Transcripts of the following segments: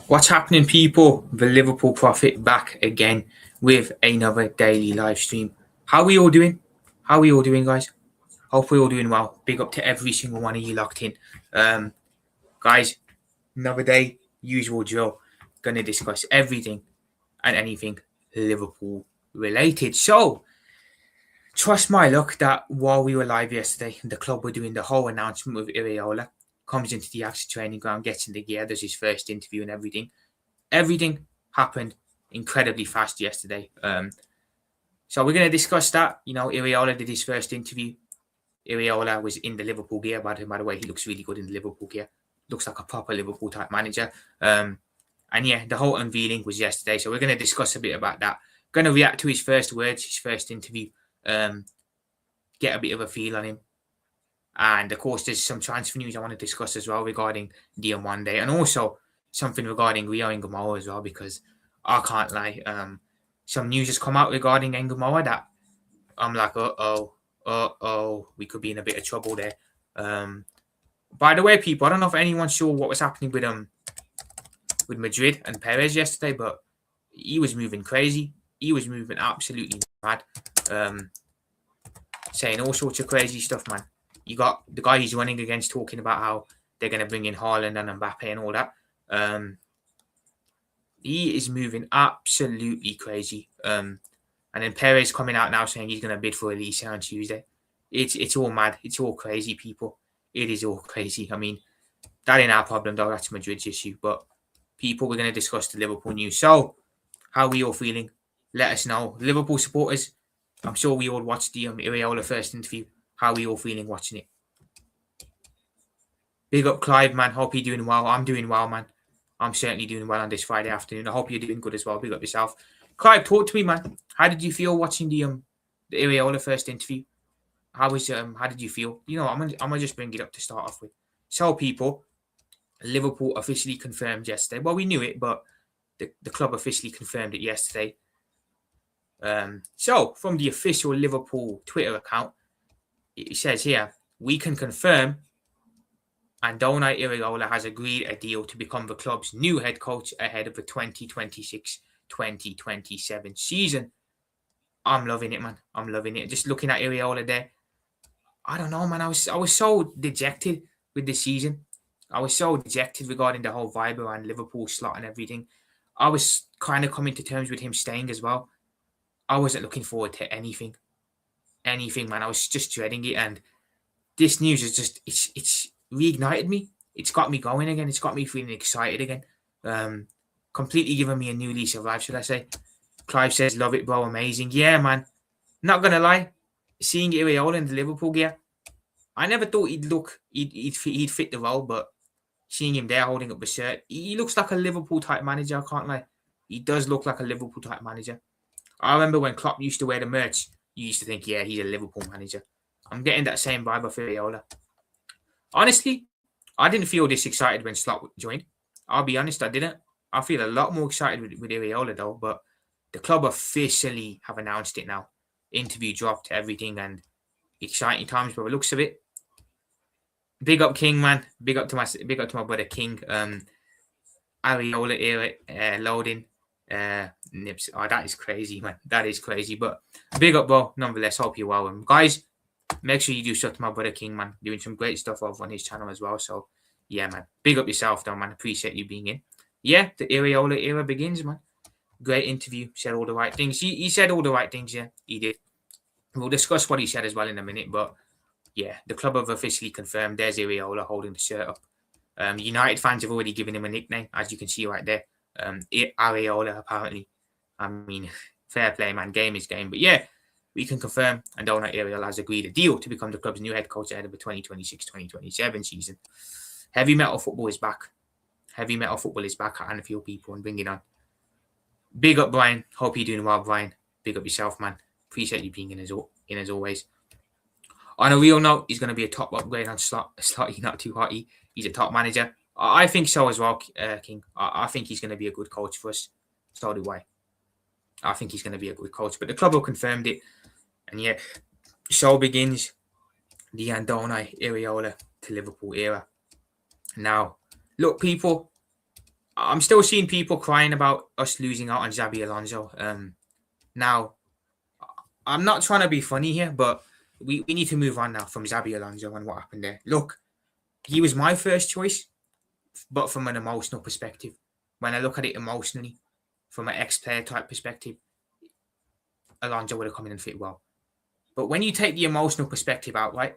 What's happening, people? The Liverpool Prophet back again with another daily live stream. How are we all doing? How are we all doing, guys? Hope we're all doing well. Big up to every single one of you locked in. Guys, another day, usual drill. Gonna discuss everything and anything Liverpool related. So, trust my luck that while we were live yesterday, the club were doing the whole announcement with Iraola. Comes into the actual training ground, gets in the gear, does his first interview and everything. Everything happened incredibly fast yesterday. So we're going to discuss that. You know, Iraola did his first interview. Iraola was in the Liverpool gear. By the way, he looks really good in the Liverpool gear. Looks like a proper Liverpool type manager. And yeah, the whole unveiling was yesterday. So we're going to discuss a bit about that. Going to react to his first words, his first interview. Get a bit of a feel on him. And of course, there's some transfer news I want to discuss as well regarding Dion Monday, and also something regarding Rio Ngamoa as well, because I can't lie. Some news has come out regarding Ngamoa that I'm like, we could be in a bit of trouble there. By the way, people, I don't know if anyone saw what was happening with Madrid and Perez yesterday, but he was moving crazy. He was moving absolutely mad, saying all sorts of crazy stuff, man. You got the guy he's running against talking about how they're going to bring in Haaland and Mbappe and all that. He is moving absolutely crazy. And then Perez coming out now saying he's going to bid for Elise on Tuesday. It's all mad. It's all crazy, people. It is all crazy. I mean, that ain't our problem, though. That's Madrid's issue. But people, we're going to discuss the Liverpool news. So, how are we all feeling? Let us know. Liverpool supporters, I'm sure we all watched the Iraola first interview. How are we all feeling watching it? Big up Clive, man. Hope you're doing well. I'm doing well, man. I'm certainly doing well on this Friday afternoon. I hope you're doing good as well. Big up yourself. Clive, talk to me, man. How did you feel watching the Iraola first interview? How did you feel? You know, I'm gonna just bring it up to start off with. So, people, Liverpool officially confirmed yesterday. Well, we knew it, but the club officially confirmed it yesterday. So, from the official Liverpool Twitter account, it says here, we can confirm Andoni Iraola has agreed a deal to become the club's new head coach ahead of the 2026-2027 season. I'm loving it, man. I'm loving it. Just looking at Iraola there, I don't know, man. I was so dejected with the season. I was so dejected regarding the whole vibe around Liverpool slot and everything. I was kind of coming to terms with him staying as well. I wasn't looking forward to anything, man. I was just dreading it, and this news is just it's reignited me. It's got me going again. It's got me feeling excited again. Completely given me a new lease of life, should I say? Clive says, "Love it, bro. Amazing." Yeah, man. Not gonna lie, seeing Iraola in the Liverpool gear, I never thought he'd fit the role, but seeing him there holding up the shirt, he looks like a Liverpool type manager. I can't lie. He does look like a Liverpool type manager. I remember when Klopp used to wear the merch, you used to think, yeah, he's a Liverpool manager. I'm getting that same vibe of Iraola. Honestly, I didn't feel this excited when Slot joined. I'll be honest, I didn't. I feel a lot more excited with Iraola, though, but the club officially have announced it now. Interview dropped, everything, and exciting times by the looks of it. Big up King, man. Big up to my brother King. Iraola era loading. Nips. Oh, that is crazy, man. That is crazy. But big up, bro. Nonetheless, hope you're well. Guys, make sure you do stuff to my brother King, man. Doing some great stuff over on his channel as well. So, yeah, man. Big up yourself, though, man. Appreciate you being in. Yeah, the Iraola era begins, man. Great interview. Said all the right things. He said all the right things, yeah. He did. We'll discuss what he said as well in a minute. But, yeah, the club have officially confirmed there's Iraola holding the shirt up. United fans have already given him a nickname, as you can see right there. Iraola, apparently. I mean, fair play, man. Game is game. But yeah, we can confirm Andoni Iraola has agreed a deal to become the club's new head coach ahead of the 2026-2027 season. Heavy metal football is back. Heavy metal football is back at Anfield, people, and bring it on. Big up, Brian. Hope you're doing well, Brian. Big up yourself, man. Appreciate you being in as always. On a real note, he's going to be a top upgrade on Slot. He's not too hotty. He's a top manager. I think so as well, King. I think he's going to be a good coach for us. So do I. I think he's going to be a good coach. But the club have confirmed it. And yeah, so begins the Andoni Iraola to Liverpool era. Now, look, people, I'm still seeing people crying about us losing out on Xabi Alonso. Now, I'm not trying to be funny here, but we need to move on now from Xabi Alonso and what happened there. Look, he was my first choice, but from an emotional perspective. When I look at it emotionally, from an ex-player type perspective, Alonso would have come in and fit well. But when you take the emotional perspective out, right,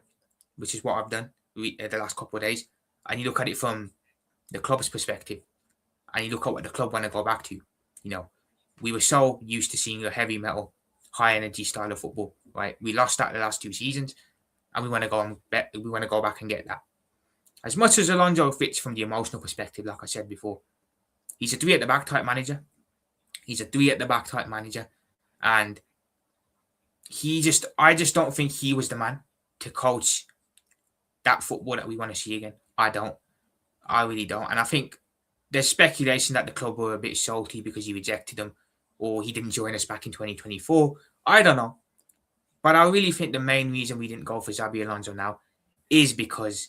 which is what I've done the last couple of days, and you look at it from the club's perspective, and you look at what the club want to go back to, you know, we were so used to seeing a heavy metal, high energy style of football, right? We lost that the last 2 seasons, and we want to go and we want to go back and get that. As much as Alonso fits from the emotional perspective, like I said before, he's a three at the back type manager. He's a three at the back type manager, and I just don't think he was the man to coach that football that we want to see again. I really don't, and I think there's speculation that the club were a bit salty because he rejected them, or he didn't join us back in 2024. I don't know, but I really think the main reason we didn't go for Xabi Alonso now is because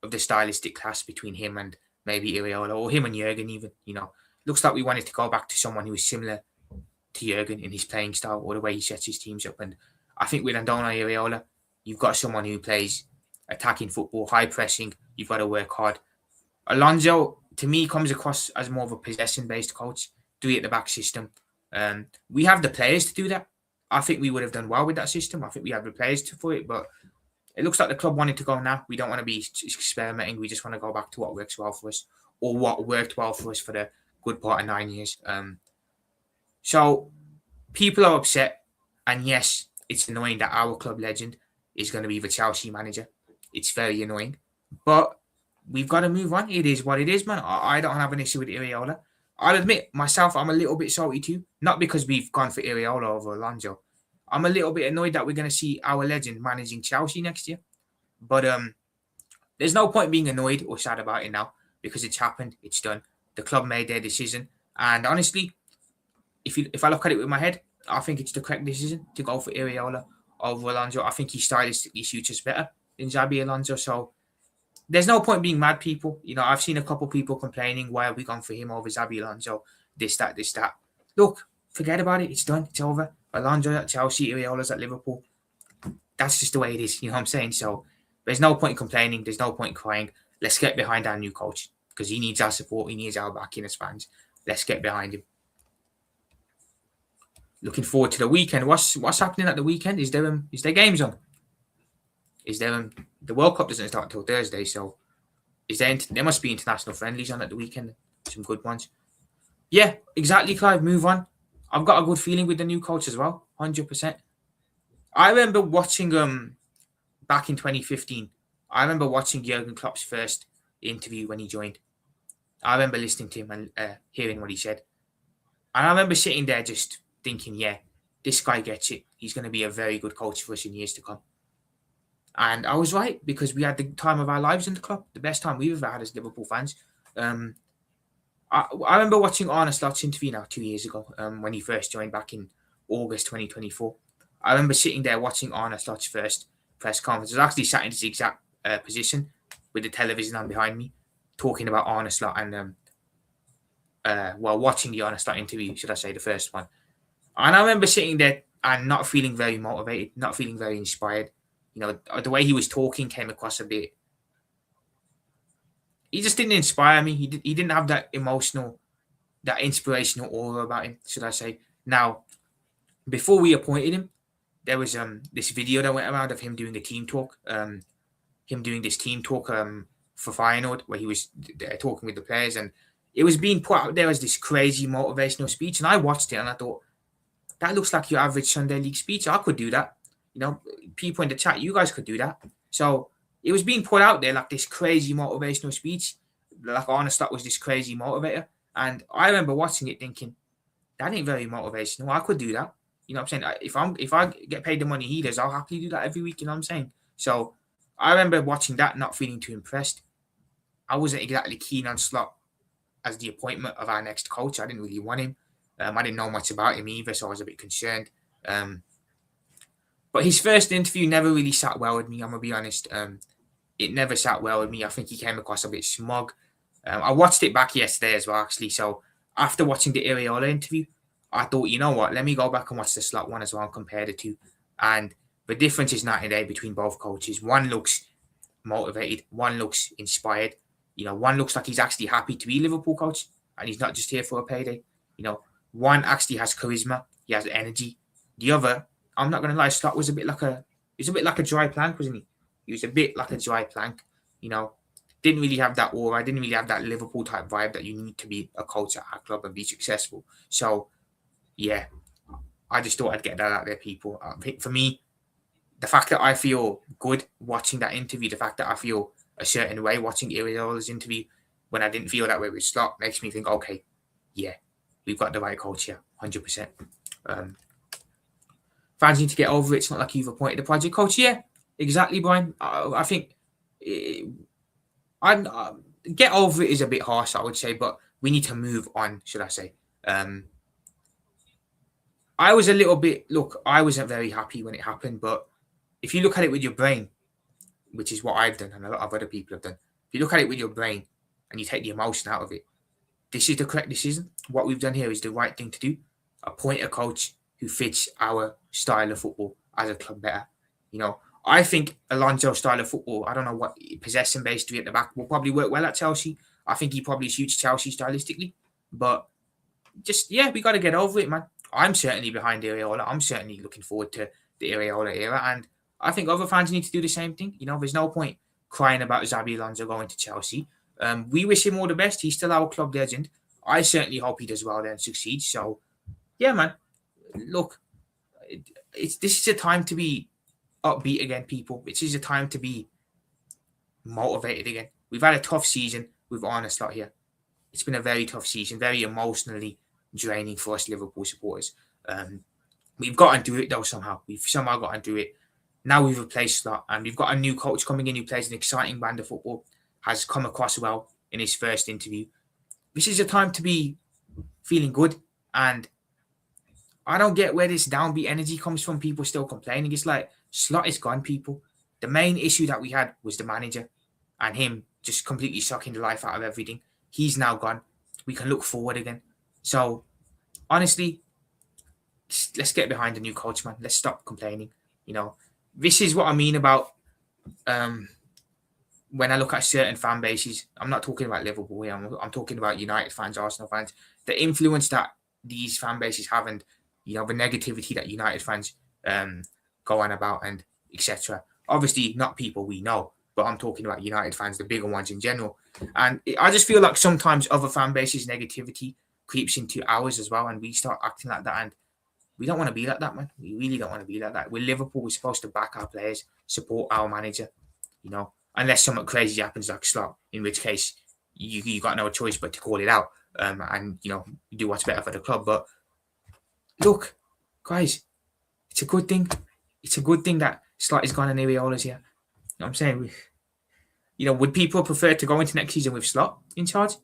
of the stylistic clash between him and maybe Iraola, or him and Jurgen even. Looks like we wanted to go back to someone who was similar to Jurgen in his playing style or the way he sets his teams up. And I think with Andona Iraola, you've got someone who plays attacking football, high pressing. You've got to work hard. Alonso, to me, comes across as more of a possession-based coach, three at the back system. We have the players to do that. I think we would have done well with that system. I think we have the players for it, but it looks like the club wanted to go now. We don't want to be experimenting. We just want to go back to what works well for us, or what worked well for us for the good part of 9 years. So people are upset, and yes, it's annoying that our club legend is going to be the Chelsea manager. It's very annoying, but we've got to move on. It is what it is, man. I don't have an issue with Iraola. I'll admit, myself, I'm a little bit salty too. Not because we've gone for Iraola over Alonso. I'm a little bit annoyed that we're going to see our legend managing Chelsea next year. But there's no point being annoyed or sad about it now, because it's happened. It's done. The club made their decision. And honestly, if I look at it with my head, I think it's the correct decision to go for Iraola over Alonso. I think he stylistically suits us better than Xabi Alonso. So there's no point being mad, people. I've seen a couple people complaining, why have we gone for him over Xabi Alonso? This, that. Look, forget about it. It's done. It's over. Alonso at Chelsea, Iraola's at Liverpool. That's just the way it is. You know what I'm saying? So there's no point complaining. There's no point crying. Let's get behind our new coach, because he needs our support. He needs our backing as fans. Let's get behind him. Looking forward to the weekend. What's happening at the weekend? Is there games on? Is there the World Cup doesn't start until Thursday, so there must be international friendlies on at the weekend. Some good ones. Yeah, exactly, Clive. Move on. I've got a good feeling with the new coach as well. 100%. I remember watching back in 2015. I remember watching Jurgen Klopp's first interview when he joined. I remember listening to him and hearing what he said. And I remember sitting there just thinking, yeah, this guy gets it. He's going to be a very good coach for us in years to come. And I was right, because we had the time of our lives in the club, the best time we've ever had as Liverpool fans. I remember watching Arne Slot's interview now 2 years ago, when he first joined back in August 2024. I remember sitting there watching Arne Slot's first press conference. I was actually sat in this exact position with the television on behind me, talking about Arne Slot and watching the Arne Slot interview, should I say, the first one. And I remember sitting there and not feeling very motivated, not feeling very inspired. The way he was talking came across a bit. He just didn't inspire me. He didn't have that inspirational aura about him, should I say. Now, before we appointed him, there was this video that went around of him doing a team talk. For Feyenoord, where he was talking with the players, and it was being put out there as this crazy motivational speech. And I watched it and I thought, that looks like your average Sunday league speech. I could do that. People in the chat, you guys could do that. So it was being put out there like this crazy motivational speech, like Arne Slot was this crazy motivator. And I remember watching it thinking, that ain't very motivational. I could do that. You know what I'm saying? If I get paid the money he does, I'll happily do that every week. You know what I'm saying? So I remember watching that, not feeling too impressed. I wasn't exactly keen on Slot as the appointment of our next coach. I didn't really want him. I didn't know much about him either, so I was a bit concerned. But his first interview never really sat well with me, I'm going to be honest. It never sat well with me. I think he came across a bit smug. I watched it back yesterday as well, actually. So after watching the Iraola interview, I thought, you know what, let me go back and watch the Slot one as well and compare the two. And the difference is night and day between both coaches. One looks motivated, one looks inspired. One looks like he's actually happy to be Liverpool coach and he's not just here for a payday. One actually has charisma, he has energy. The other, I'm not gonna lie, Slot was a bit like a dry plank, wasn't he? He was a bit like a dry plank. Didn't really have that aura, didn't really have that Liverpool type vibe that you need to be a coach at our club and be successful. So yeah, I just thought I'd get that out there, people. For me, the fact that I feel good watching that interview, the fact that I feel a certain way watching Iraola's interview when I didn't feel that way with Slot makes me think, okay, yeah, we've got the right coach here, 100%. Fans need to get over it. It's not like you've appointed a project coach. Yeah, exactly, Brian. I think I'm get over it is a bit harsh, I would say, but we need to move on, should I say. I was a little bit, look, I wasn't very happy when it happened, but if you look at it with your brain, which is what I've done and a lot of other people have done, if you look at it with your brain and you take the emotion out of it, this is the correct decision. What we've done here is the right thing to do. Appoint a coach who fits our style of football as a club better. I think Alonso's style of football, I don't know what possession-based to be at the back, will probably work well at Chelsea. I think he probably suits Chelsea stylistically. But just, yeah, we got to get over it, man. I'm certainly behind Iraola. I'm certainly looking forward to the Iraola era. And I think other fans need to do the same thing. There's no point crying about Xabi Alonso going to Chelsea. We wish him all the best. He's still our club legend. I certainly hope he does well there and succeeds. So, yeah, man. Look, this is a time to be upbeat again, people. This is a time to be motivated again. We've had a tough season with Arne Slot here. It's been a very tough season, very emotionally draining for us Liverpool supporters. We've gotten through it though somehow. We've somehow gotten through it. Now we've replaced Slot and we've got a new coach coming in who plays an exciting brand of football, has come across well in his first interview. This is a time to be feeling good, and I don't get where this downbeat energy comes from. People still complaining. It's like Slot is gone, people. The main issue that we had was the manager and him just completely sucking the life out of everything. He's now gone. We can look forward again. So, honestly, let's get behind the new coach, man. Let's stop complaining. This is what I mean about when I look at certain fan bases. I'm not talking about Liverpool here. I'm talking about United fans, Arsenal fans. The influence that these fan bases have, and the negativity that United fans go on about, and etc. Obviously, not people we know, but I'm talking about United fans, the bigger ones in general. And I just feel like sometimes other fan bases' negativity creeps into ours as well, and we start acting like that. And we don't want to be like that, man. We really don't want to be like that. With Liverpool, we're supposed to back our players, support our manager, unless something crazy happens like Slot, in which case you got no choice but to call it out and do what's better for the club. But look, guys, it's a good thing. It's a good thing that Slot is gone and Iraola's here. You know what I'm saying? Would people prefer to go into next season with Slot in charge?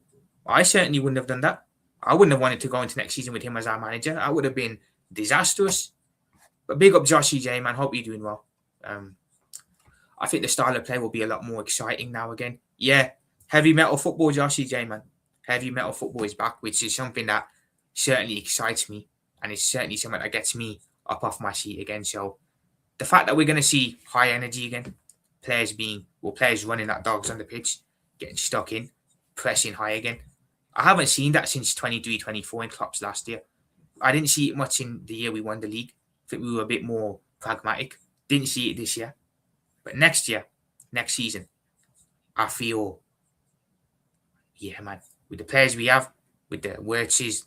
I certainly wouldn't have done that. I wouldn't have wanted to go into next season with him as our manager. That would have been disastrous. But big up Josh EJ, man. Hope you're doing well. I think the style of play will be a lot more exciting now again. Yeah, heavy metal football, Josh EJ, man. Heavy metal football is back, which is something that certainly excites me. And it's certainly something that gets me up off my seat again. So the fact that we're going to see high energy again, players running like dogs on the pitch, getting stuck in, pressing high again. I haven't seen that since 23-24 in Klopp's last year. I didn't see it much in the year we won the league. I think we were a bit more pragmatic. Didn't see it this year. But next season, I feel, yeah, man, with the players we have, with the Wirtzes,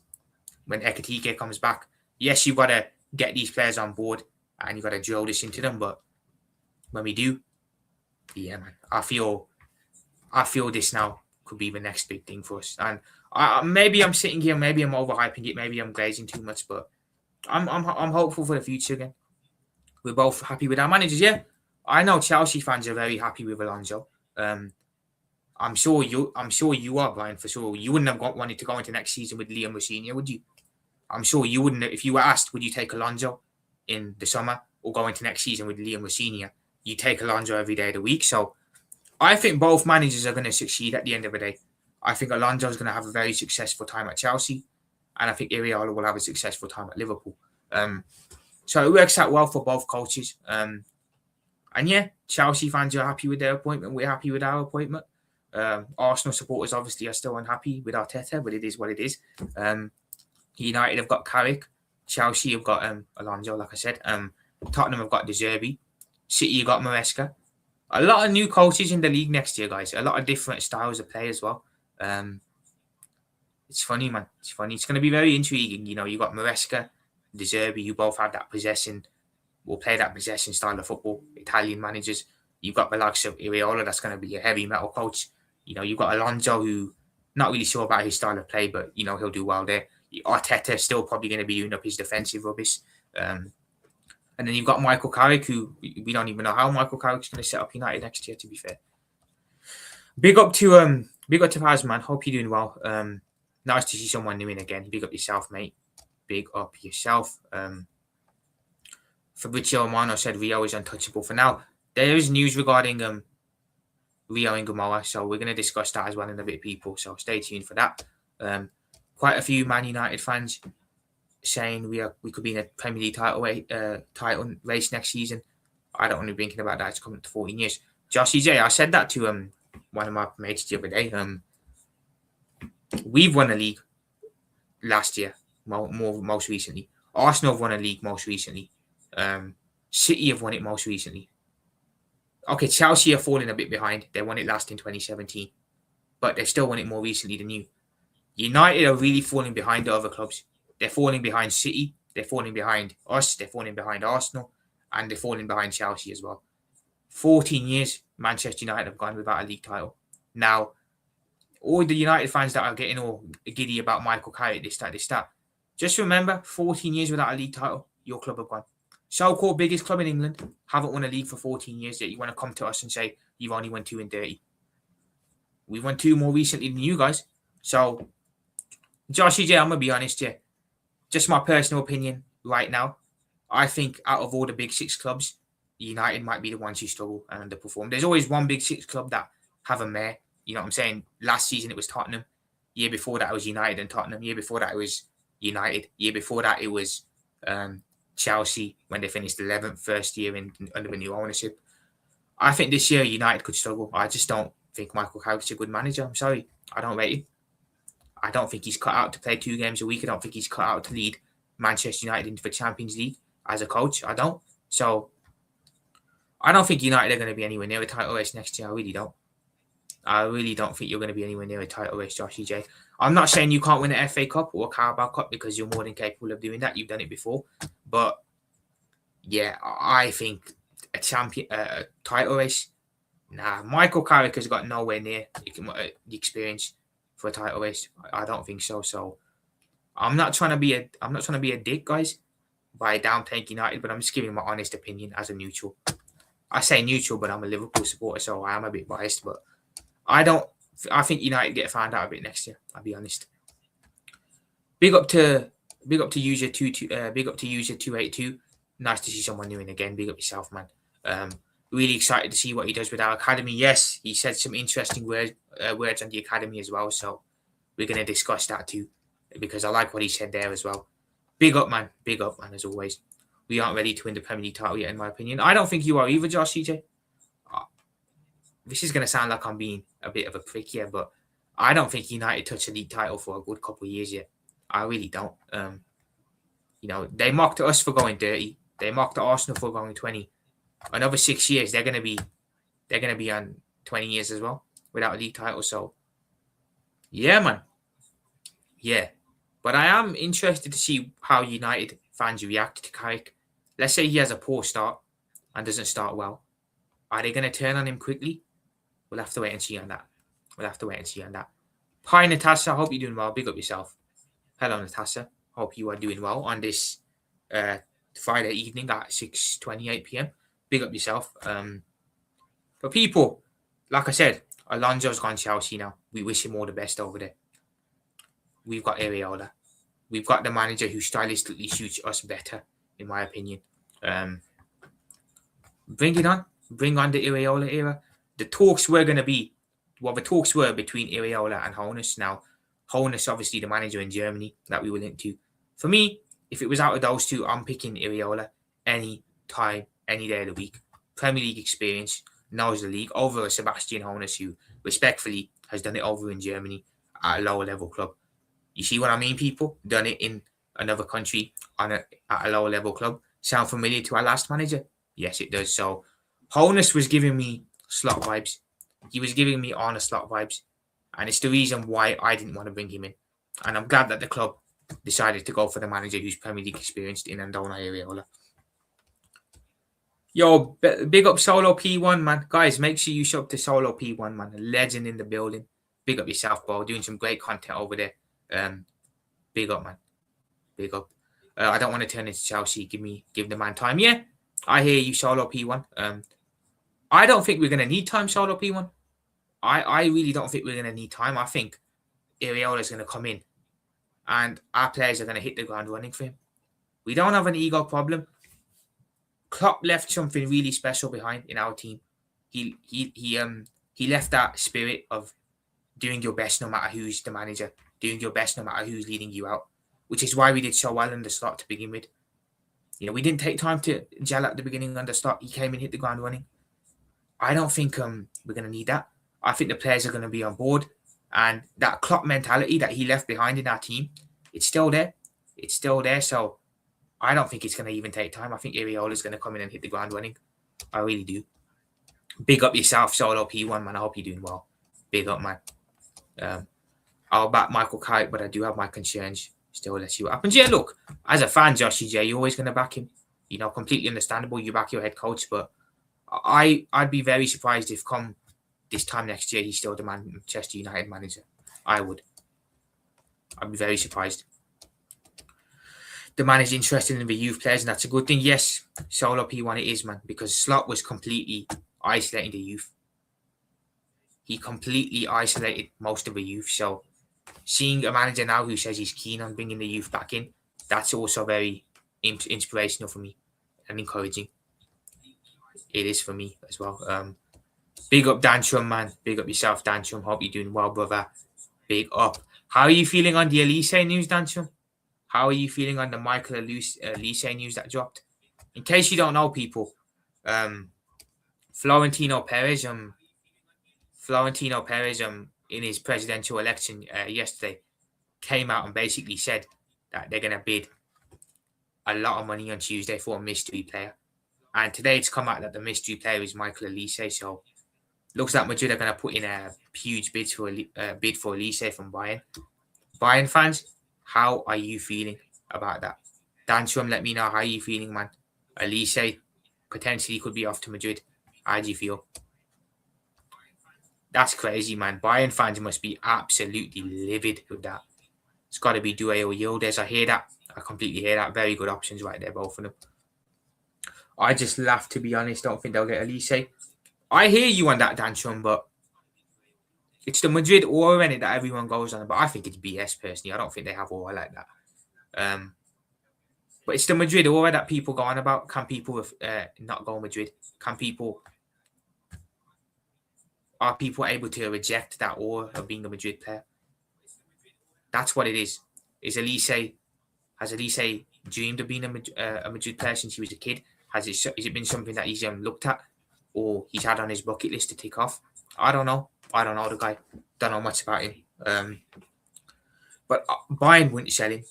when Ekatike comes back, yes, you've got to get these players on board and you've got to drill this into them. But when we do, yeah, man, I feel this now could be the next big thing for us. And maybe I'm sitting here, maybe I'm overhyping it, maybe I'm glazing too much, but I'm hopeful for the future again. We're both happy with our managers, yeah. I know Chelsea fans are very happy with Alonso. I'm sure you are, Brian, for sure. You wouldn't have wanted to go into next season with Liam Rosenior, would you? I'm sure you wouldn't. If you were asked, would you take Alonso in the summer or go into next season with Liam Rosenior? You take Alonso every day of the week. So I think both managers are going to succeed at the end of the day. I think Alonso's going to have a very successful time at Chelsea, and I think Iraola will have a successful time at Liverpool. So it works out well for both coaches. And yeah, Chelsea fans are happy with their appointment. We're happy with our appointment. Arsenal supporters obviously are still unhappy with Arteta, but it is what it is. United have got Carrick. Chelsea have got Alonso, like I said. Tottenham have got De Zerbi. City have got Maresca. A lot of new coaches in the league next year, guys. A lot of different styles of play as well. It's funny, man. It's funny. It's going to be very intriguing. You know, you got Maresca, De Zerbi, who both have that possession, will play that possession style of football. Italian managers. You've got the likes of Iraola, that's going to be a heavy metal coach. You know, you've got Alonso, who not really sure about his style of play, but you know he'll do well there. Arteta still probably going to be doing up his defensive rubbish. And then you've got Michael Carrick, who we don't even know how Michael Carrick's going to set up United next year, to be fair. Big up to Paz, man. Hope you're doing well. Nice to see someone new in again. Big up yourself, mate. Big up yourself. Fabrizio Romano said Rio is untouchable for now. There is news regarding Rio and Gamoa, so we're going to discuss that as well in a bit, people. So stay tuned for that. Quite a few Man United fans saying we could be in a Premier League title race next season. I don't want to be thinking about that. It's coming to 14 years. Josh EJ, I said that to one of my mates the other day. We've won a league last year, most recently. Arsenal have won a league most recently. City have won it most recently. Okay, Chelsea are falling a bit behind. They won it last in 2017, but they've still won it more recently than you. United are really falling behind the other clubs. They're falling behind City. They're falling behind us. They're falling behind Arsenal, and they're falling behind Chelsea as well. 14 years Manchester United have gone without a league title. Now, all the United fans that are getting all giddy about Michael Carrick, this, that. Just remember, 14 years without a league title, your club have gone. So-called biggest club in England, haven't won a league for 14 years, yet you want to come to us and say you've only won 2 in 30. We've won 2 more recently than you guys. So, Josh EJ, I'm going to be honest here. Just my personal opinion right now. I think out of all the big 6 clubs, United might be the ones who struggle and underperform. There's always one big 6 club that have a mare. You know what I'm saying? Last season it was Tottenham. Year before that it was United and Tottenham. Year before that it was United. Year before that it was Chelsea when they finished 11th first year under the new ownership. I think this year United could struggle. I just don't think Michael Carrick's a good manager. I'm sorry. I don't rate him. I don't think he's cut out to play 2 games a week. I don't think he's cut out to lead Manchester United into the Champions League as a coach. I don't. So I don't think United are going to be anywhere near a title race next year. I really don't. I really don't think you're going to be anywhere near a title race, Josh EJ. I'm not saying you can't win an FA Cup or a Carabao Cup because you're more than capable of doing that. You've done it before. But, yeah, I think a title race, nah. Michael Carrick has got nowhere near the experience for a title race. I don't think so. So, I'm not trying to be a dick, guys, by downplaying United, but I'm just giving my honest opinion as a neutral. I say neutral, but I'm a Liverpool supporter, so I am a bit biased, but I think United get found out a bit next year. I'll be honest. Big up to user 282. Nice to see someone new in again. Big up yourself, man. Really excited to see what he does with our academy. Yes, he said some interesting words on the academy as well. So we're gonna discuss that too, because I like what he said there as well. Big up, man. Big up, man. As always, we aren't ready to win the Premier League title yet, in my opinion. I don't think you are either, Josh EJ. This is going to sound like I'm being a bit of a prick here, but I don't think United touched a league title for a good couple of years yet. I really don't. You know, they mocked us for going 30. They mocked Arsenal for going 20. Another 6 years, they're going to be on 20 years as well without a league title. So, yeah, man. Yeah. But I am interested to see how United fans react to Carrick. Let's say he has a poor start and doesn't start well. Are they going to turn on him quickly? We'll have to wait and see on that. Hi, Natasha. I hope you're doing well. Big up yourself. Hello, Natasha. Hope you are doing well on this Friday evening at 6:28 p.m. Big up yourself. For people, like I said, Alonso's gone Chelsea now. We wish him all the best over there. We've got Iraola. We've got the manager who stylistically suits us better, in my opinion. Bring it on. Bring on the Iraola era. The talks were going to be the talks were between Iraola and Honus. Now, Honus, obviously the manager in Germany that we were linked to. For me, if it was out of those two, I'm picking Iraola any time, any day of the week. Premier League experience, knows the league over Sebastian Honus, who respectfully has done it over in Germany at a lower level club. You see what I mean, people? Done it in another country at a lower level club. Sound familiar to our last manager? Yes, it does. So, Honus was giving me slot vibes. He was giving me on a slot vibes. And it's the reason why I didn't want to bring him in. And I'm glad that the club decided to go for the manager who's Premier League experienced in Andona Iraola. Yo, big up Solo P1, man. Guys, make sure you show up to Solo P1, man. A legend in the building. Big up yourself, bro. Doing some great content over there. Big up, man. Big up. I don't want to turn into Chelsea. Give the man time. Yeah, I hear you, Solo P1. I don't think we're going to need time, Solo P1. I really don't think we're going to need time. I think Iraola is going to come in and our players are going to hit the ground running for him. We don't have an ego problem. Klopp left something really special behind in our team. He left that spirit of doing your best no matter who's the manager, doing your best no matter who's leading you out, which is why we did so well in the start to begin with. You know, we didn't take time to gel at the beginning on the start. He came and hit the ground running. I don't think we're going to need that. I think the players are going to be on board. And that Klopp mentality that he left behind in our team, it's still there. It's still there. So I don't think it's going to even take time. I think Iraola is going to come in and hit the ground running. I really do. Big up yourself, Solo P1, man. I hope you're doing well. Big up, man. I'll back Michael Kite, but I do have my concerns. Still, let's see what happens. Yeah, look, as a fan, Joshy J, you're always going to back him. You know, completely understandable. You back your head coach, but I'd be very surprised if come this time next year he's still the Manchester United manager. I'd be very surprised. The man is interested in the youth players, and that's a good thing. Yes, Solo P1 it is, man, because Slot was completely isolating the youth. He completely isolated most of the youth. So seeing a manager now who says he's keen on bringing the youth back in, that's also very inspirational for me and encouraging. It is for me as well. Big up Dantrum, man. Big up yourself, Dantrum. Hope you're doing well, brother. Big up. How are you feeling on the Elise news, Dantrum? How are you feeling on the Michael Elise news that dropped? In case you don't know, people, Florentino Perez, in his presidential election yesterday, came out and basically said that they're going to bid a lot of money on Tuesday for a mystery player. And today it's come out that the mystery player is Michael Elise. So looks like Madrid are going to put in a huge bid for Elise from Bayern. Bayern fans, how are you feeling about that? Dantrum, let me know how you feeling, man. Elise potentially could be off to Madrid. How do you feel? That's crazy, man. Bayern fans must be absolutely livid with that. It's got to be Doué or Yildiz. I hear that. I completely hear that. Very good options right there, both of them. I just laugh, to be honest. Don't think they'll get Elise. I hear you on that, Dantrum, but it's the Madrid aura in it that everyone goes on. But I think it's BS, personally. I don't think they have aura like that. But it's the Madrid aura that people go on about. Can people not go Madrid? Are people able to reject that aura of being a Madrid player? That's what it is. Has Elise dreamed of being a Madrid player since he was a kid? Has it been something that he's looked at or he's had on his bucket list to tick off? I don't know. I don't know the guy. Don't know much about him. But Bayern wouldn't sell him.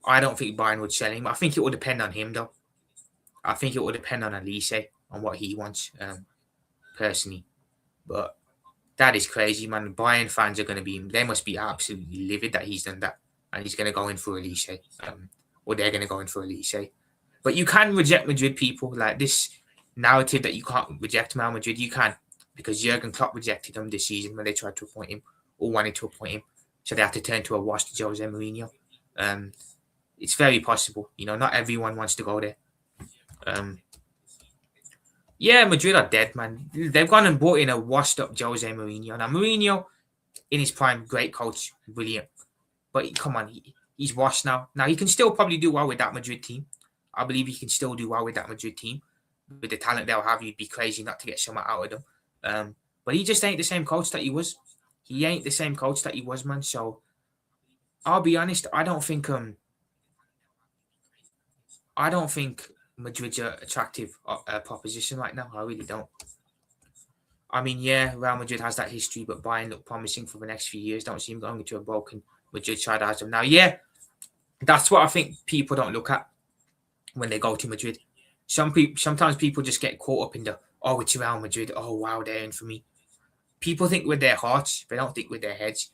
I don't think Bayern would sell him. I think it will depend on him, though. I think it will depend on Elise, on what he wants, personally. But that is crazy, man. Bayern fans are going to they must be absolutely livid that he's done that. And he's going to go in for Elise. Or they're going to go in for Elise. But you can reject Madrid, people. Like this narrative that you can't reject Real Madrid, you can. Because Jurgen Klopp rejected him this season when they tried to appoint him or wanted to appoint him. So they had to turn to a washed Jose Mourinho. It's very possible. You know, not everyone wants to go there. Yeah, Madrid are dead, man. They've gone and brought in a washed-up Jose Mourinho. Now, Mourinho, in his prime, great coach, brilliant. But come on, he's washed now. Now, he can still probably do well with that Madrid team. I believe he can still do well with that Madrid team. With the talent they'll have, you'd be crazy not to get something out of them. But he just ain't the same coach that he was. He ain't the same coach that he was, man. So I'll be honest. I don't think Madrid's an attractive proposition right now. I really don't. I mean, yeah, Real Madrid has that history, but Bayern look promising for the next few years. Don't see him going to a broken Madrid side as of now. Yeah, that's what I think people don't look at when they go to Madrid. Sometimes people just get caught up in the, oh, it's Real Madrid. Oh, wow, they're in for me. People think with their hearts, they don't think with their heads.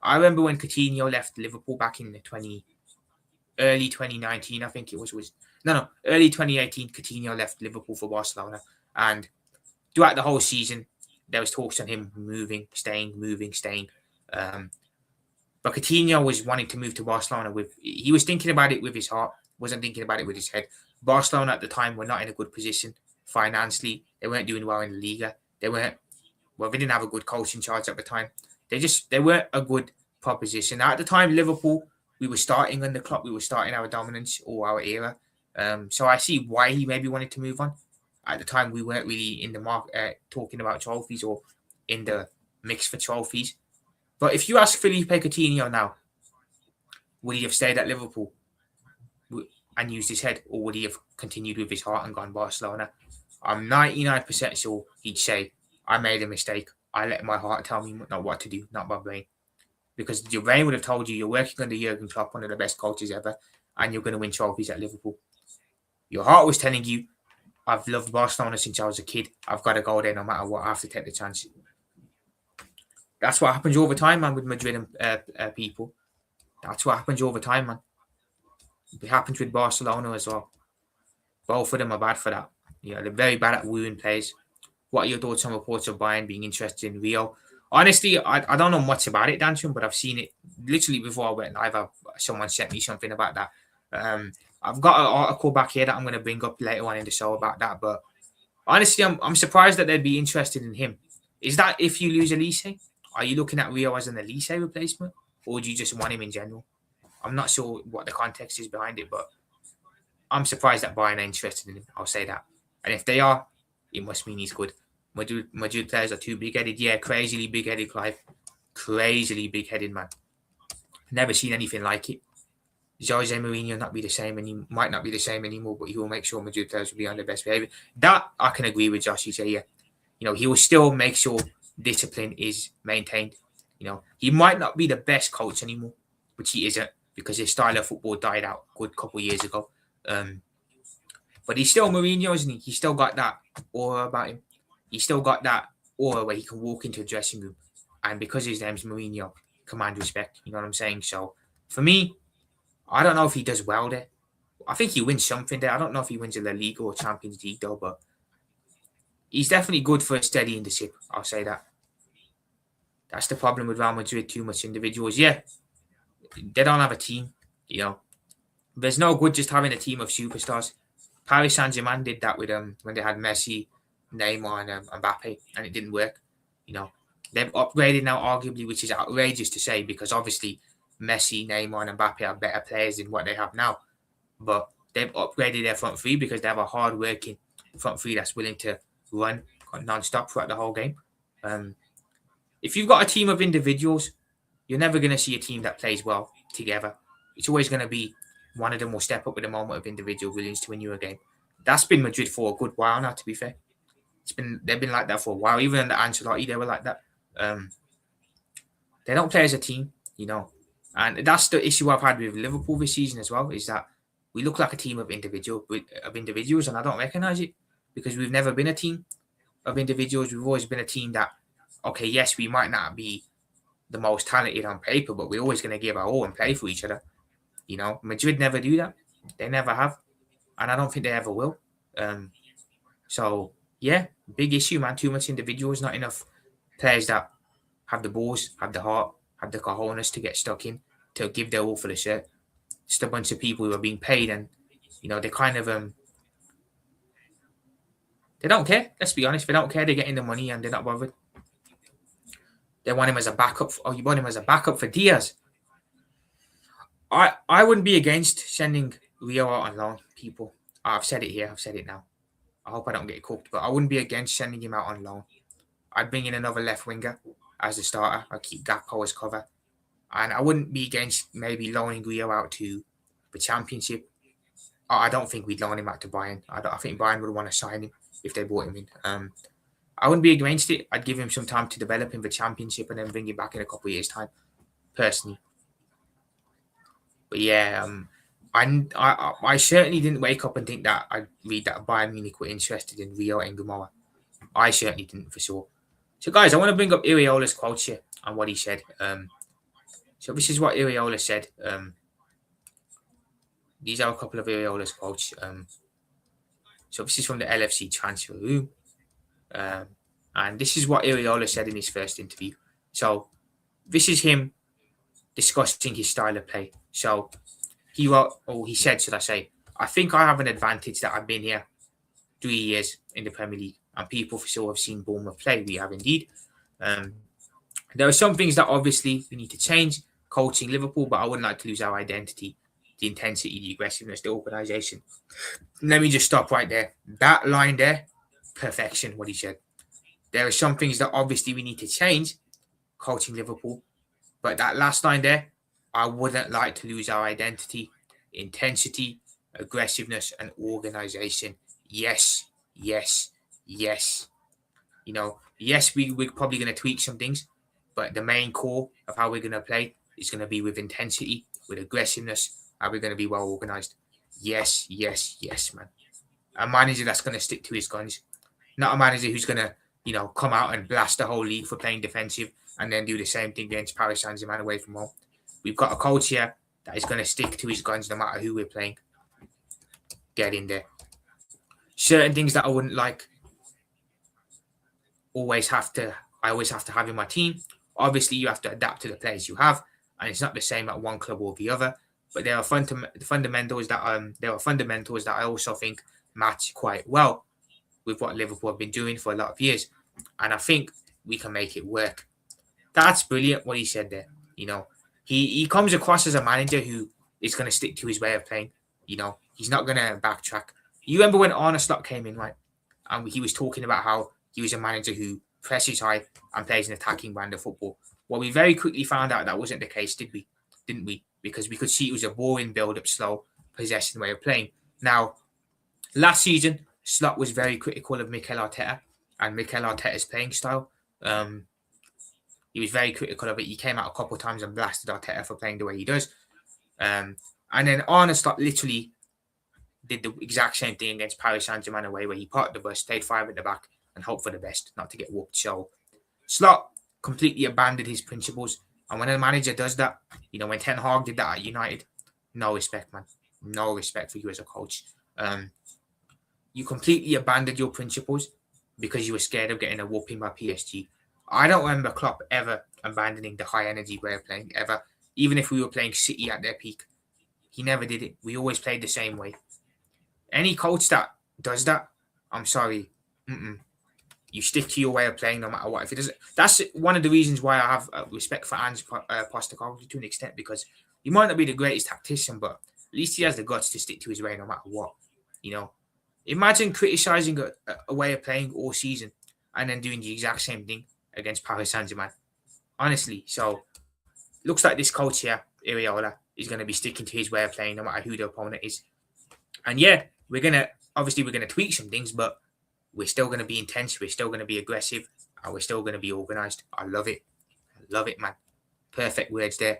I remember when Coutinho left Liverpool back in the early 2019, I think it was early 2018. Coutinho left Liverpool for Barcelona, and throughout the whole season, there was talks on him moving, staying, moving, staying. But Coutinho was wanting to move to Barcelona. He was thinking about it with his heart, wasn't thinking about it with his head. Barcelona at the time were not in a good position financially. They weren't doing well in the Liga. They didn't have a good coach in charge at the time. They weren't a good proposition. Now, at the time, Liverpool, we were starting on the clock. We were starting our dominance or our era. So I see why he maybe wanted to move on. At the time, we weren't really in the market talking about trophies or in the mix for trophies. But if you ask Felipe Coutinho now, would he have stayed at Liverpool and used his head, or would he have continued with his heart and gone Barcelona? I'm 99% sure he'd say, I made a mistake. I let my heart tell me not what to do, not my brain. Because your brain would have told you you're working under Jurgen Klopp, one of the best coaches ever, and you're going to win trophies at Liverpool. Your heart was telling you, I've loved Barcelona since I was a kid. I've got to go there no matter what. I have to take the chance. That's what happens all the time, man, with Madrid and people. That's what happens all the time, man. It happens with Barcelona as well. Both of them are bad for that. They're very bad at wooing players. What are your thoughts on reports of Bayern being interested in Rio? Honestly, I don't know much about it, Danton, but I've seen it literally before I went live. Someone sent me something about that. I've got an article back here that I'm going to bring up later on in the show about that. But honestly, I'm surprised that they'd be interested in him. Is that if you lose Elise? Are you looking at Rio as an Elise replacement? Or do you just want him in general? I'm not sure what the context is behind it, but I'm surprised that Bayern are interested in him. I'll say that. And if they are, it must mean he's good. Madrid players are too big-headed. Yeah, crazily big-headed, Clive. Crazily big-headed, man. Never seen anything like it. Jose Mourinho not be the same, and he might not be the same anymore, but he will make sure Madrid players will be on their best behavior. That I can agree with Josh. He say, yeah, he will still make sure discipline is maintained. He might not be the best coach anymore, which he isn't, because his style of football died out a good couple of years ago. But he's still Mourinho, isn't he? He's still got that aura about him. He's still got that aura where he can walk into a dressing room, and because his name's Mourinho, command respect. You know what I'm saying? So for me, I don't know if he does well there. I think he wins something there. I don't know if he wins a La Liga or Champions League though, but he's definitely good for steadying the ship. I'll say that. That's the problem with Real Madrid. Too much individuals. Yeah, they don't have a team. There's no good just having a team of superstars. Paris Saint-Germain did that with when they had Messi, Neymar, and Mbappe, and it didn't work. They've upgraded now, arguably, which is outrageous to say, because obviously Messi, Neymar, and Mbappe are better players than what they have now. But they've upgraded their front three because they have a hard-working front three that's willing to run non-stop throughout the whole game. If you've got a team of individuals, you're never going to see a team that plays well together. It's always going to be one of them will step up with a moment of individual brilliance to win you a game. That's been Madrid for a good while now, to be fair. They've been like that for a while. Even under Ancelotti, they were like that. They don't play as a team, And that's the issue I've had with Liverpool this season as well, is that we look like a team of individuals, and I don't recognise it because we've never been a team of individuals. We've always been a team that, okay, yes, we might not be the most talented on paper, but we're always going to give our all and play for each other. Madrid never do that. They never have. And I don't think they ever will. So, yeah, big issue, man. Too much individuals, not enough players that have the balls, have the heart, have the cojones to get stuck in, to give their all for the shirt. Just a bunch of people who are being paid and, they kind of, they don't care. Let's be honest. They don't care. They're getting the money and they're not bothered. They want him as a backup. You want him as a backup for Diaz. I wouldn't be against sending Iraola on loan, people. I've said it here. I've said it now. I hope I don't get cooked, but I wouldn't be against sending him out on loan. I'd bring in another left winger. as the starter. I'd keep Gakpo as cover. And I wouldn't be against maybe loaning Rio out to the Championship. I don't think we'd loan him out to Bayern. I think Bayern would want to sign him if they brought him in. I wouldn't be against it. I'd give him some time to develop in the Championship and then bring him back in a couple of years' time, personally. But yeah, I certainly didn't wake up and think that I'd read that Bayern Munich were interested in Rio and Gumoa. I certainly didn't, for sure. So, guys, I want to bring up Iraola's quotes here and what he said. So this is what Iraola said. These are a couple of Iraola's quotes. So this is from the LFC transfer room. And this is what Iraola said in his first interview. So this is him discussing his style of play. So he wrote, or he said, should I say, I think I have an advantage that I've been here 3 years in the Premier League and people for sure have seen Bournemouth play. We have indeed. There are some things that obviously we need to change, coaching Liverpool, but I wouldn't like to lose our identity, the intensity, the aggressiveness, the organisation. Let me just stop right there. That line there, perfection, what he said. There are some things that obviously we need to change, coaching Liverpool, but that last line there, I wouldn't like to lose our identity, intensity, aggressiveness, and organisation. Yes, yes, yes. You know, yes, we're probably going to tweak some things, but the main core of how we're going to play is going to be with intensity, with aggressiveness, and we're going to be well organised. Yes, yes, yes, man. A manager that's going to stick to his guns, not a manager who's going to, come out and blast the whole league for playing defensive and then do the same thing against Paris Saint-Germain away from home. We've got a coach here that is going to stick to his guns no matter who we're playing. Get in there. Certain things that I wouldn't like, I always have to have in my team. Obviously, you have to adapt to the players you have, and it's not the same at one club or the other. But there are fundamentals that I also think match quite well with what Liverpool have been doing for a lot of years, and I think we can make it work. That's brilliant what he said there. He comes across as a manager who is going to stick to his way of playing. He's not going to backtrack. You remember when Arne Slot came in, right? And he was talking about how he was a manager who presses high and plays an attacking brand of football. Well, we very quickly found out that wasn't the case, didn't we? Because we could see it was a boring build-up, slow possession way of playing. Now, last season, Slot was very critical of Mikel Arteta and Mikel Arteta's playing style. He was very critical of it. He came out a couple of times and blasted Arteta for playing the way he does. And then Arne Slot literally did the exact same thing against Paris Saint-Germain away, where he parked the bus, stayed 5 at the back, and hoped for the best, not to get whooped. So Slot completely abandoned his principles. And when a manager does that, when Ten Hag did that at United, no respect, man. No respect for you as a coach. You completely abandoned your principles because you were scared of getting a whooping by PSG. I don't remember Klopp ever abandoning the high energy way of playing, ever. Even if we were playing City at their peak. He never did it. We always played the same way. Any coach that does that, I'm sorry. You stick to your way of playing no matter what. If it doesn't, that's one of the reasons why I have respect for Ange Postecoglou to an extent, because he might not be the greatest tactician, but at least he has the guts to stick to his way no matter what. Imagine criticizing a way of playing all season and then doing the exact same thing against Paris Saint-Germain. Honestly, so looks like this coach here, Iraola, is going to be sticking to his way of playing no matter who the opponent is. And yeah, we're going to tweak some things, but we're still going to be intense. We're still going to be aggressive. And we're still going to be organised. I love it. I love it, man. Perfect words there.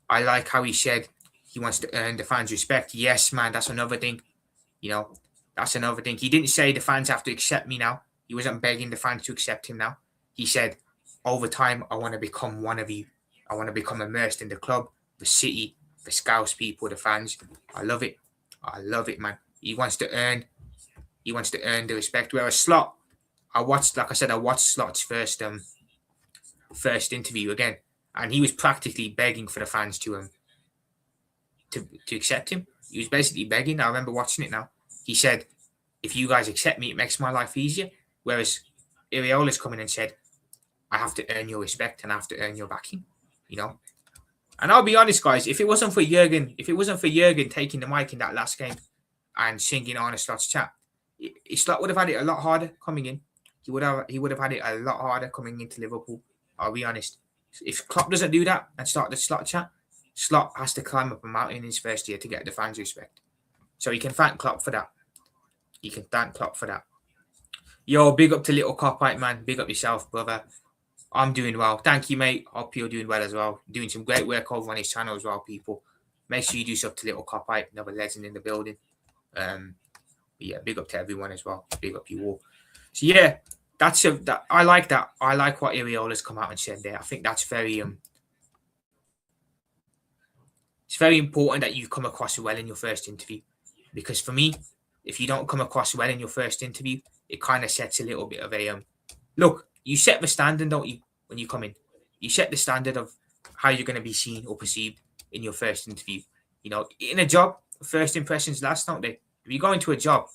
I like how he said he wants to earn the fans' respect. Yes, man, that's another thing. That's another thing. He didn't say the fans have to accept me now. He wasn't begging the fans to accept him now. He said, over time, I want to become one of you. I want to become immersed in the club, the city, the Scouse people, the fans. I love it. I love it, man. He wants to earn the respect. Whereas Slot, I watched Slot's first interview again, and he was practically begging for the fans to accept him. He was basically begging. I remember watching it now. He said, if you guys accept me, it makes my life easier. Whereas Iraola's come in and said, I have to earn your respect and I have to earn your backing, And I'll be honest, guys, if it wasn't for Jurgen taking the mic in that last game and singing Arne Slot's chat, Slot would have had it a lot harder coming in. He would have had it a lot harder coming into Liverpool. I'll be honest. If Klopp doesn't do that and start the slot chat, Slot has to climb up a mountain in his first year to get the fans' respect. So you can thank Klopp for that. You can thank Klopp for that. Yo, big up to Little Copite, man. Big up yourself, brother. I'm doing well. Thank you, mate. Hope you're doing well as well. Doing some great work over on his channel as well, people. Make sure you do sub to Little Copite, another legend in the building. Yeah, big up to everyone as well. Big up you all. So yeah, I like that. I like what Iraola's come out and said there. I think that's very it's very important that you come across well in your first interview. Because for me, if you don't come across well in your first interview, it kind of sets a little bit of a look, you set the standard, don't you, when you come in? You set the standard of how you're going to be seen or perceived in your first interview. You know, in a job, first impressions last, don't they? If you go into a job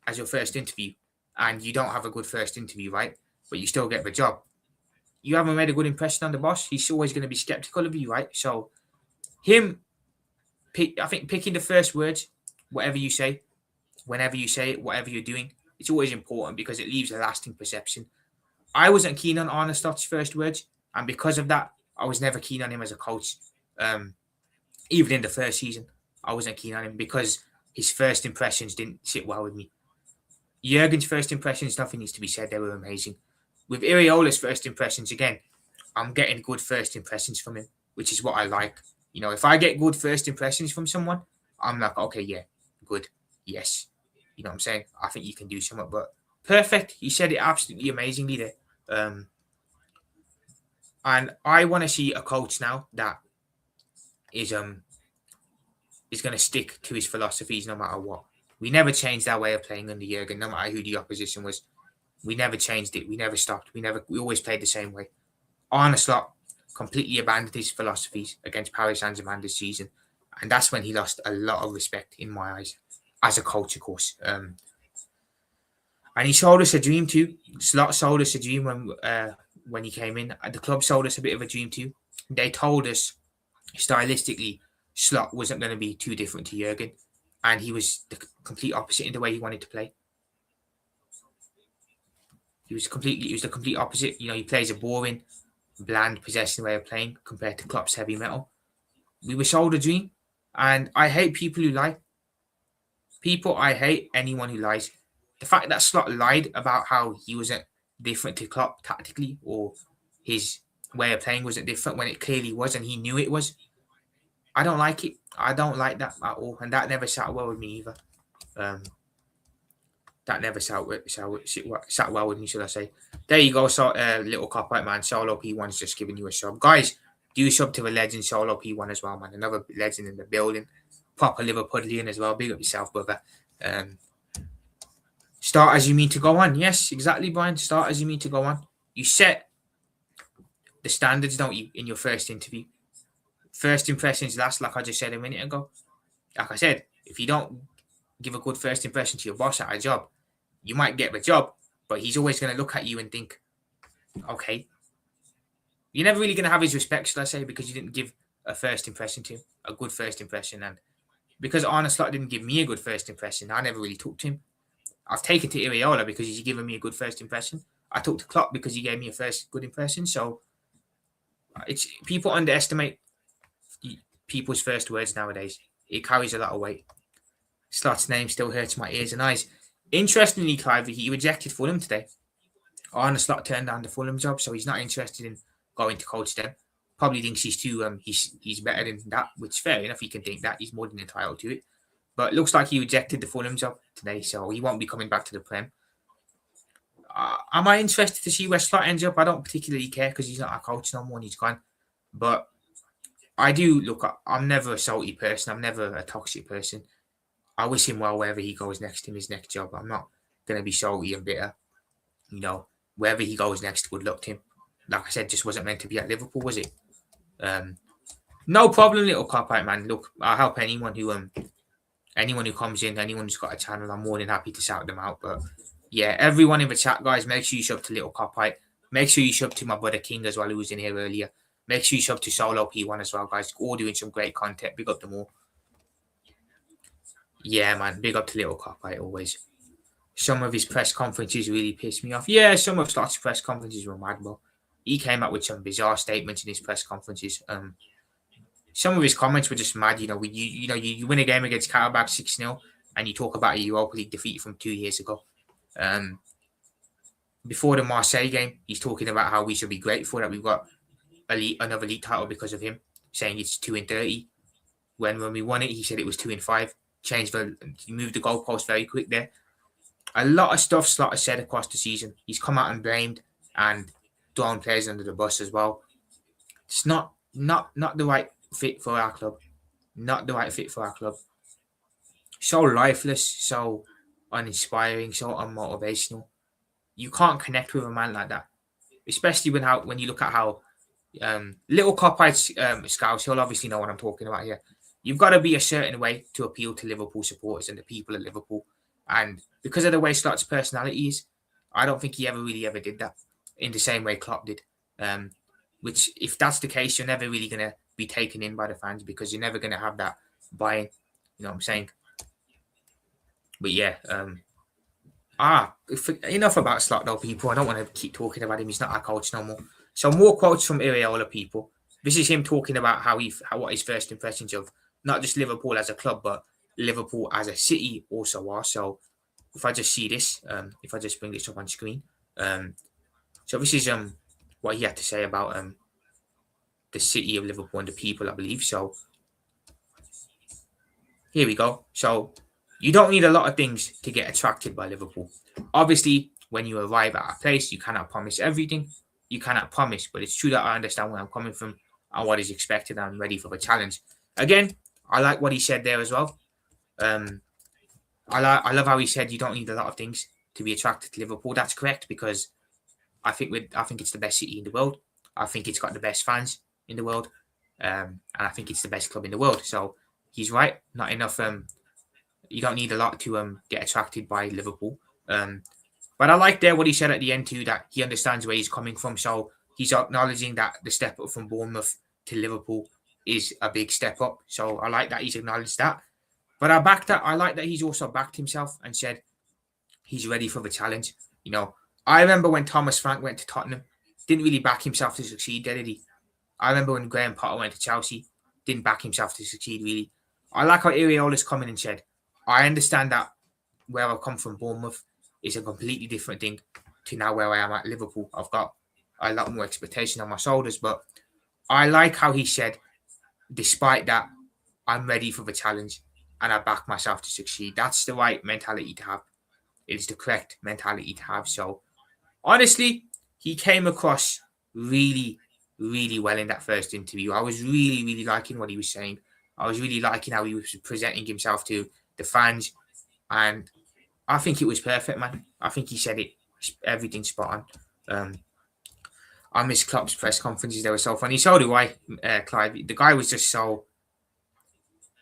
as your first interview and you don't have a good first interview, right, but you still get the job, you haven't made a good impression on the boss. He's always going to be skeptical of you, right? So I think picking the first words, whatever you say, whenever you say it, whatever you're doing, it's always important because it leaves a lasting perception. I wasn't keen on Arne Slott's first words, and because of that, I was never keen on him as a coach. Even in the first season, I wasn't keen on him because his first impressions didn't sit well with me. Jurgen's first impressions, nothing needs to be said. They were amazing. With Iraola's first impressions, again, I'm getting good first impressions from him, which is what I like. You know, if I get good first impressions from someone, I'm like, okay, yeah, good, yes. You know what I'm saying? I think you can do something, but perfect. You said it absolutely amazingly there. And I want to see a coach now that is going to stick to his philosophies no matter what. We never changed our way of playing under Jurgen, no matter who the opposition was. We never changed it. We never stopped. We always played the same way. Arne Slot completely abandoned his philosophies against Paris Saint-Germain this season, and that's when he lost a lot of respect in my eyes as a coach, of course. And he sold us a dream too. Slot sold us a dream when he came in. The club sold us a bit of a dream too. They told us stylistically Slot wasn't going to be too different to Jurgen, and he was the complete opposite in the way he wanted to play. He was the complete opposite. You know, he plays a boring, bland, possession way of playing compared to Klopp's heavy metal. We were sold a dream, and I hate people who lie. I hate anyone who lies. The fact that Slot lied about how he wasn't different to Klopp tactically or his way of playing wasn't different when it clearly was and he knew it was. I don't like it. I don't like that at all. And that never sat well with me either. That never sat well with me, should I say. There you go, Little Copite, man. Solo P1's just giving you a sub. Guys, do sub to the legend Solo P1 as well, man. Another legend in the building. Proper Liverpudlian as well. Big up yourself, brother. Start as you mean to go on. Yes, exactly, Brian. Start as you mean to go on. You set the standards, don't you, in your first interview. First impressions last, like I just said a minute ago. Like I said, if you don't give a good first impression to your boss at a job, you might get the job, but he's always going to look at you and think, okay. You're never really going to have his respect, shall I say, because you didn't give a first impression to him, a good first impression. And because Arne Slot didn't give me a good first impression, I never really talked to him. I've taken to Iraola because he's given me a good first impression. I talked to Klopp because he gave me a first good impression. So it's people underestimate people's first words nowadays. It carries a lot of weight. Slot's name still hurts my ears and eyes. Interestingly, Clive, he rejected Fulham today. Arne Slot turned down the Fulham job, so he's not interested in going to coach them. Probably thinks he's too he's better than that, which fair enough. He can think that. He's more than entitled to it. But it looks like he rejected the Fulham job today, so he won't be coming back to the Prem. Am I interested to see where Slot ends up? I don't particularly care because he's not a coach no more and he's gone. But I do look. I'm never a salty person. I'm never a toxic person. I wish him well wherever he goes next in his next job. I'm not going to be salty and bitter. You know, wherever he goes next, good luck to him. Like I said, just wasn't meant to be at Liverpool, was it? No problem, Little Copite, man. Look, I'll help anyone who comes in, anyone who's got a channel. I'm more than happy to shout them out. But yeah, everyone in the chat, guys, make sure you sub to Little Copite. Make sure you sub to my brother King as well, who was in here earlier. Make sure you sub to Solo P1 as well, guys. All doing some great content. Big up them all. Yeah, man. Big up to Little Copite always. Some of his press conferences really pissed me off. Yeah, some of Slot's press conferences were mad, but he came out with some bizarre statements in his press conferences. Some of his comments were just mad. You win a game against Karabakh 6-0 and you talk about a Europa League defeat from 2 years ago. Before the Marseille game, he's talking about how we should be grateful that we've got another league title because of him, saying it's 2-30. When we won it, he said it was 2-5. He moved the goalpost very quick there. A lot of stuff Slot has said across the season. He's come out and blamed and thrown players under the bus as well. It's not the right fit for our club. Not the right fit for our club. So lifeless, so uninspiring, so unmotivational. You can't connect with a man like that, especially when you look at how little cockeyed scouts. He'll obviously know what I'm talking about here. You've got to be a certain way to appeal to Liverpool supporters and the people at Liverpool. And because of the way Slot's personality is, I don't think he ever did that in the same way Klopp did. Which, if that's the case, you're never really going to be taken in by the fans because you're never going to have that buy-in. You know what I'm saying? But yeah, enough about Slot though, people. I don't want to keep talking about him. He's not our coach no more. So more quotes from Iraola, people. This is him talking about what his first impressions of not just Liverpool as a club, but Liverpool as a city also are. So if I just see this, if I just bring this up on screen, so this is what he had to say about the city of Liverpool and the people, I believe. So here we go. So you don't need a lot of things to get attracted by Liverpool. Obviously, when you arrive at a place, you cannot promise everything. You cannot promise, but it's true that I understand where I'm coming from and what is expected. I'm ready for the challenge. Again, I like what he said there as well. I love how he said you don't need a lot of things to be attracted to Liverpool. That's correct because I think it's the best city in the world. I think it's got the best fans in the world, and I think it's the best club in the world. So he's right. Not enough. You don't need a lot to get attracted by Liverpool. But I like what he said at the end too, that he understands where he's coming from. So he's acknowledging that the step up from Bournemouth to Liverpool is a big step up. So I like that he's acknowledged that. But I like that he's also backed himself and said he's ready for the challenge. I remember when Thomas Frank went to Tottenham, didn't really back himself to succeed, did he? I remember when Graham Potter went to Chelsea, didn't back himself to succeed, really. I like how Iraola's come in and said, I understand that where I've come from, Bournemouth, is a completely different thing to now where I am at Liverpool. I've got a lot more expectation on my shoulders, but I like how he said, despite that, I'm ready for the challenge and I back myself to succeed. That's the right mentality to have. It is the correct mentality to have. So, honestly, he came across really, really well in that first interview. I was really, really liking what he was saying. I was really liking how he was presenting himself to the fans, and I think it was perfect, man. I think he said everything spot on. I miss Klopp's press conferences. They were so funny. So do I, Clive. The guy was just so...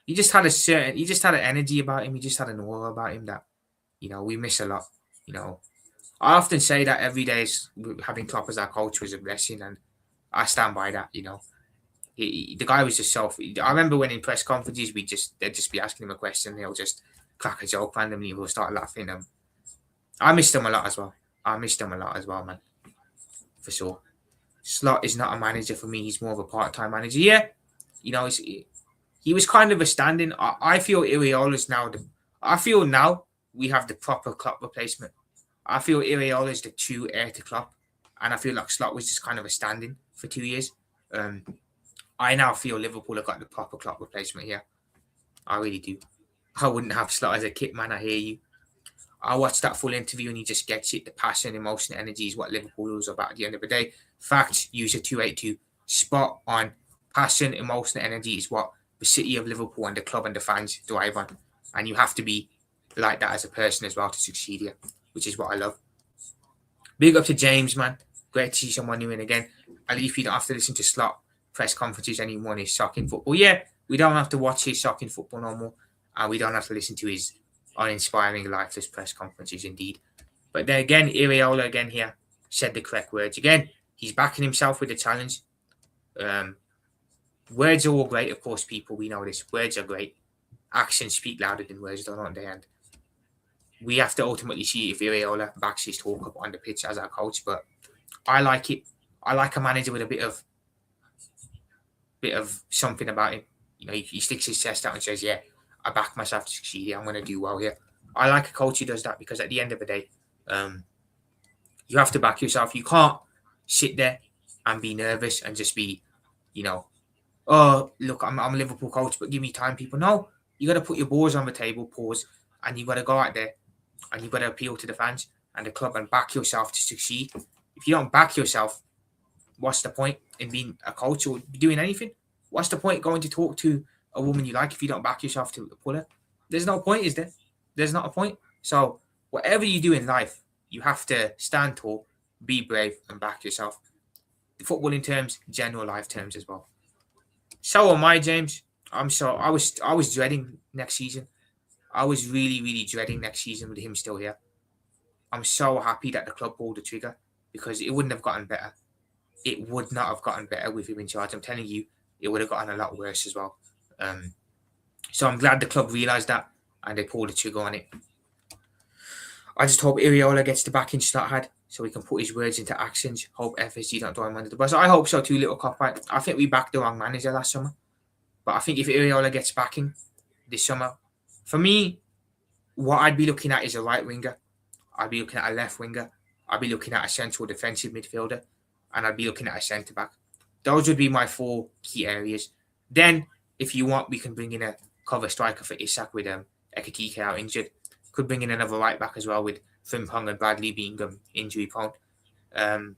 He just had an energy about him. He just had an aura about him that, we miss a lot. I often say that every day having Klopp as our coach was a blessing, and I stand by that, the guy was just so... I remember when in press conferences, they'd just be asking him a question, and he'll just crack a joke randomly, we'll start laughing. I missed him a lot as well. Man. For sure. Slot is not a manager for me. He's more of a part-time manager. Yeah, he was kind of a stand-in. I feel Iraola's now... I feel now we have the proper Klopp replacement. I feel Iraola's the true heir to Klopp. And I feel like Slot was just kind of a stand-in for 2 years. I now feel Liverpool have got the proper Klopp replacement here. I really do. I wouldn't have Slot as a kit, man. I hear you. I watched that full interview and he just gets it. The passion, emotion, energy is what Liverpool was about at the end of the day. Facts, user 282. Spot on. Passion, emotion, energy is what the city of Liverpool and the club and the fans drive on. And you have to be like that as a person as well to succeed here, which is what I love. Big up to James, man. Great to see someone new in again. At least you don't have to listen to Slot press conferences anymore in his shocking football. Yeah, we don't have to watch his shocking football no more. And we don't have to listen to his uninspiring, lifeless press conferences, indeed. But then again, Iraola again here said the correct words. Again, he's backing himself with the challenge. Words are all great, of course, people. We know this. Words are great. Actions speak louder than words, don't they? And we have to ultimately see if Iraola backs his talk up on the pitch as our coach. But I like it. I like a manager with a bit of something about him. You know, he sticks his chest out and says, "Yeah, I back myself to succeed. I'm going to do well here." I like a coach who does that because at the end of the day, um, you have to back yourself. You can't sit there and be nervous and just be, you know, oh look, I'm a Liverpool coach, but give me time, people. No, you got to put your balls on the table, pause, and you got to go out there and you got to appeal to the fans and the club and back yourself to succeed. If you don't back yourself, what's the point in being a coach or doing anything? What's the point going to talk to a woman you like if you don't back yourself to pull her? There's no point, is there? There's not a point. So whatever you do in life, you have to stand tall, be brave, and back yourself. Football in terms, general life terms as well. So am I, James. I was dreading next season. I was really, really dreading next season with him still here. I'm so happy that the club pulled the trigger because it wouldn't have gotten better. It would not have gotten better with him in charge. I'm telling you, it would have gotten a lot worse as well. So I'm glad the club realised that and they pulled the trigger on it. I just hope Iraola gets the backing Slot had so he can put his words into actions. Hope FSG don't throw him under the bus. I hope so too, little cop out. I think we backed the wrong manager last summer. But I think if Iraola gets backing this summer, for me, what I'd be looking at is a right winger. I'd be looking at a left winger. I'd be looking at a central defensive midfielder. And I'd be looking at a centre back. Those would be my 4 key areas. Then, if you want, we can bring in a cover striker for Isak with Ekitike out injured. Could bring in another right back as well with Frimpong and Bradley being injury prone. And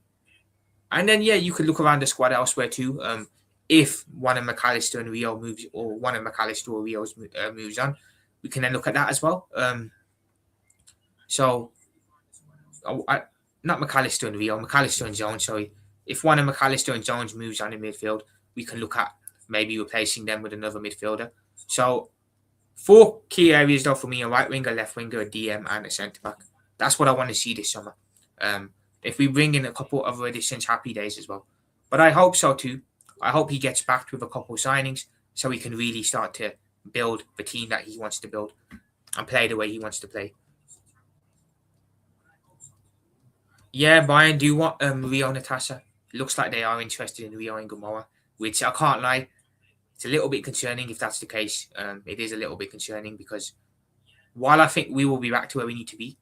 then, yeah, you could look around the squad elsewhere too. If one of McAllister and Rio moves, or one of McAllister or Rio's moves on, we can then look at that as well. Not McAllister and Rio, McAllister and Jones, sorry. If one of McAllister and Jones moves on in midfield, we can look at maybe replacing them with another midfielder. So 4 key areas though for me: a right winger, left winger, a DM, and a centre back. That's what I want to see this summer. If we bring in a couple of additions, happy days as well. But I hope so too. I hope he gets backed with a couple of signings so he can really start to build the team that he wants to build and play the way he wants to play. Yeah, Bayern do want Rio Natasha. Looks like they are interested in Rio and Gamora, which I can't lie. It's a little bit concerning if that's the case. It is a little bit concerning because while I think we will be back to where we need to be,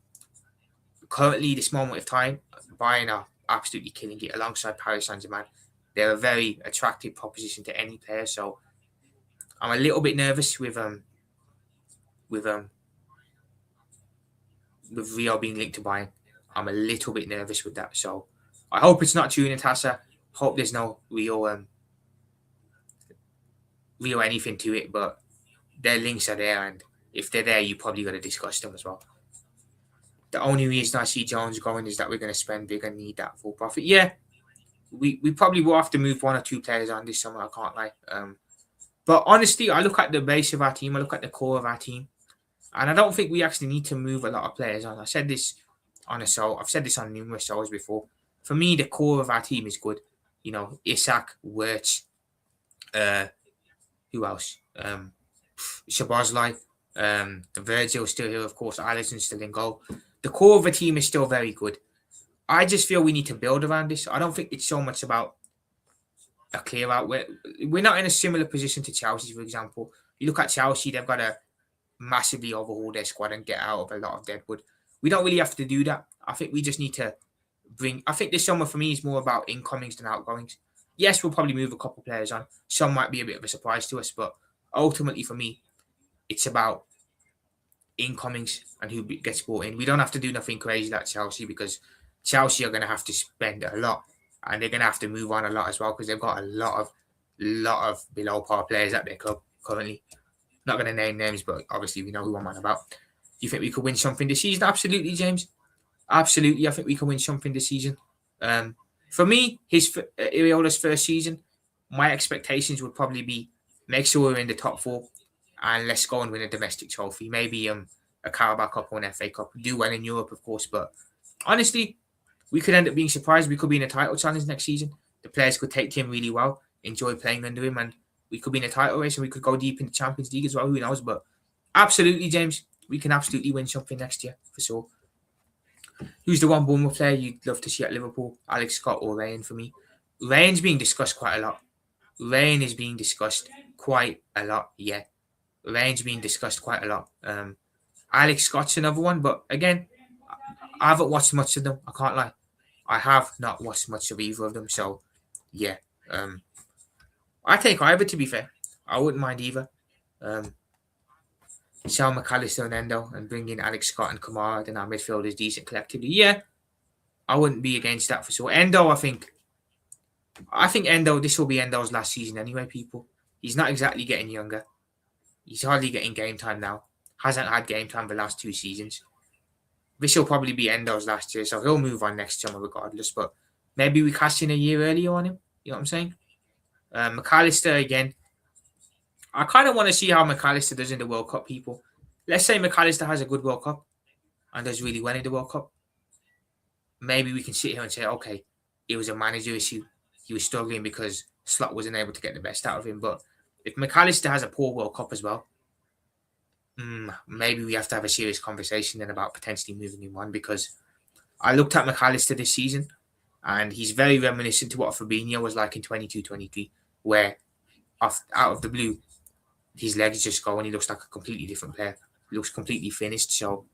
currently, this moment of time, Bayern are absolutely killing it alongside Paris Saint-Germain. They're a very attractive proposition to any player, so I'm a little bit nervous with Rio being linked to Bayern. I'm a little bit nervous with that, so I hope it's not true, Natasha. Hope there's no real anything to it, but their links are there, and if they're there, you probably got to discuss them as well. The only reason I see Jones going is that we're going to spend big and need that full profit. Yeah, we probably will have to move 1 or 2 players on this summer. I can't lie. But honestly, I look at the base of our team. I look at the core of our team, and I don't think we actually need to move a lot of players on. I said this on a show. I've said this on numerous shows before. For me, the core of our team is good. You know, Isak, Wirtz, who else? Shabazlai, Virgil's still here, of course. Alisson's still in goal. The core of the team is still very good. I just feel we need to build around this. I don't think it's so much about a clear out. We're not in a similar position to Chelsea, for example. You look at Chelsea, they've got to massively overhaul their squad and get out of a lot of deadwood. We don't really have to do that. I think we just need to I think this summer for me is more about incomings than outgoings. Yes, we'll probably move a couple players on. Some might be a bit of a surprise to us, but ultimately for me, it's about incomings and who gets brought in. We don't have to do nothing crazy like Chelsea because Chelsea are going to have to spend a lot and they're going to have to move on a lot as well because they've got a lot of below par players at their club currently. Not going to name names, but obviously we know who I'm on about. Do you think we could win something this season? Absolutely, James. Absolutely, I think we can win something this season. For me, Iraola's first season, my expectations would probably be make sure we're in the top 4 and let's go and win a domestic trophy. Maybe a Carabao Cup or an FA Cup. Do well in Europe, of course, but honestly, we could end up being surprised. We could be in a title challenge next season. The players could take him really well, enjoy playing under him, and we could be in a title race and we could go deep in the Champions League as well. Who knows? But absolutely, James, we can absolutely win something next year for sure. Who's the one Bournemouth player you'd love to see at Liverpool? Alex Scott or Ryan for me. Rain's being discussed quite a lot. Rain is being discussed quite a lot. Yeah, Rain's being discussed quite a lot. Alex Scott's another one, but again, I haven't watched much of them. I can't lie. I have not watched much of either of them. So, yeah. I take either, to be fair. I wouldn't mind either. Sell McAllister and Endo and bring in Alex Scott and Kamara, then our midfield is decent collectively. Yeah, I wouldn't be against that for sure. Endo, I think Endo, this will be Endo's last season anyway, people. He's not exactly getting younger. He's hardly getting game time now. Hasn't had game time the last 2 seasons. This will probably be Endo's last year, so he'll move on next summer regardless. But maybe we cash in a year earlier on him. You know what I'm saying? McAllister again. I kind of want to see how McAllister does in the World Cup, people. Let's say McAllister has a good World Cup and does really well in the World Cup. Maybe we can sit here and say, okay, it was a manager issue. He was struggling because Slot wasn't able to get the best out of him. But if McAllister has a poor World Cup as well, maybe we have to have a serious conversation then about potentially moving him on, because I looked at McAllister this season and he's very reminiscent to what Fabinho was like in 22-23, where out of the blue, his legs just go and he looks like a completely different player. He looks completely finished. So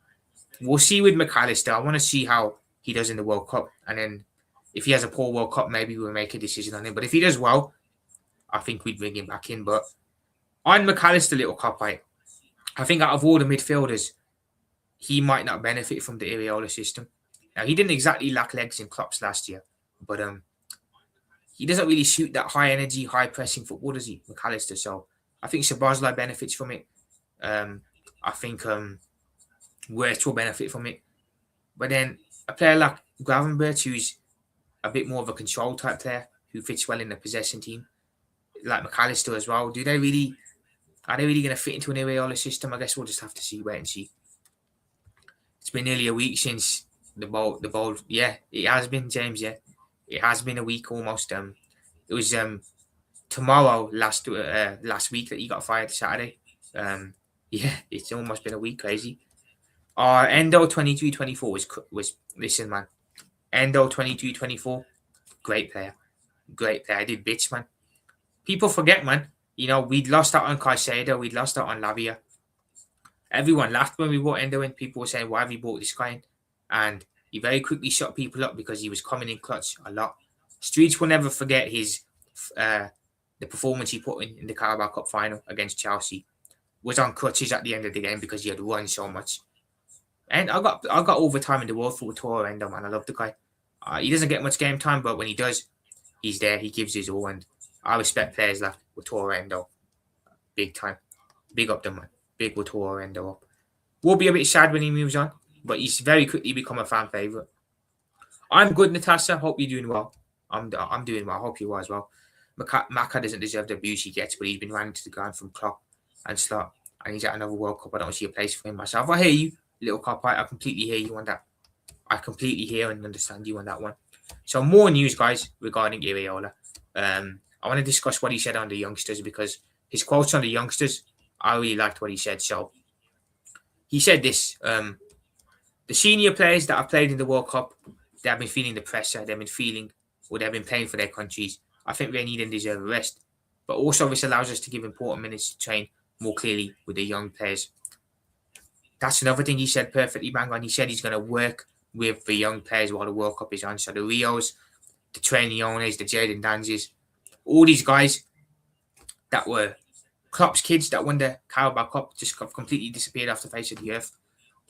we'll see with McAllister. I want to see how he does in the World Cup. And then if he has a poor World Cup, maybe we'll make a decision on him. But if he does well, I think we'd bring him back in. But on McAllister, little cop-out, I think out of all the midfielders, he might not benefit from the Iraola system. Now, he didn't exactly lack legs in Klopp's last year, but he doesn't really shoot that high energy, high pressing football, does he, McAllister? So I think Szoboszlai benefits from it. I think Wirtz will benefit from it. But then a player like Gravenberch, who's a bit more of a control type player, who fits well in the possession team, like McAllister as well, are they really going to fit into an Iraola system? I guess we'll just have to wait and see. It's been nearly a week since the ball. Yeah, it has been, James. Yeah, it has been a week almost. It was tomorrow last week that he got fired, Saturday. Yeah, it's almost been a week. Crazy. Endo 22-24 was listen, man. Endo 22-24, great player. I did bits, man. People forget, man. You know, we'd lost out on Caicedo, we'd lost out on Lavia. Everyone laughed when we bought Endo in. People were saying, why have you bought this guy in? And he very quickly shut people up because he was coming in clutch a lot. Streets will never forget his the performance he put in the Carabao Cup final against Chelsea. Was on crutches at the end of the game because he had run so much. And I got all the time in the world for Toro Endo, man. I love the guy. He doesn't get much game time, but when he does, he's there. He gives his all, and I respect players like Toro Endo. Big time. Big up them, man. Big Toro Endo up. We'll be a bit sad when he moves on, but he's very quickly become a fan favourite. I'm good, Natasha. Hope you're doing well. I'm doing well. I hope you are as well. Maka doesn't deserve the abuse he gets, but he's been running to the ground from Klopp and Slot, and he's at another World Cup. I don't see a place for him myself. I hear you, little cop. I completely hear you on that. I completely hear and understand you on that one. So more news, guys, regarding Iraola. I want to discuss what he said on the youngsters, because his quotes on the youngsters, I really liked what he said. So he said this: the senior players that have played in the World Cup, they have been feeling the pressure. They've been playing for their countries. I think they need and deserve a rest. But also, this allows us to give important minutes to train more clearly with the young players. That's another thing he said perfectly bang on. He said he's going to work with the young players while the World Cup is on. So the Rios, the Trainiones, the Jadon Danzis, all these guys that were Klopp's kids that won the Carabao Cup just completely disappeared off the face of the earth.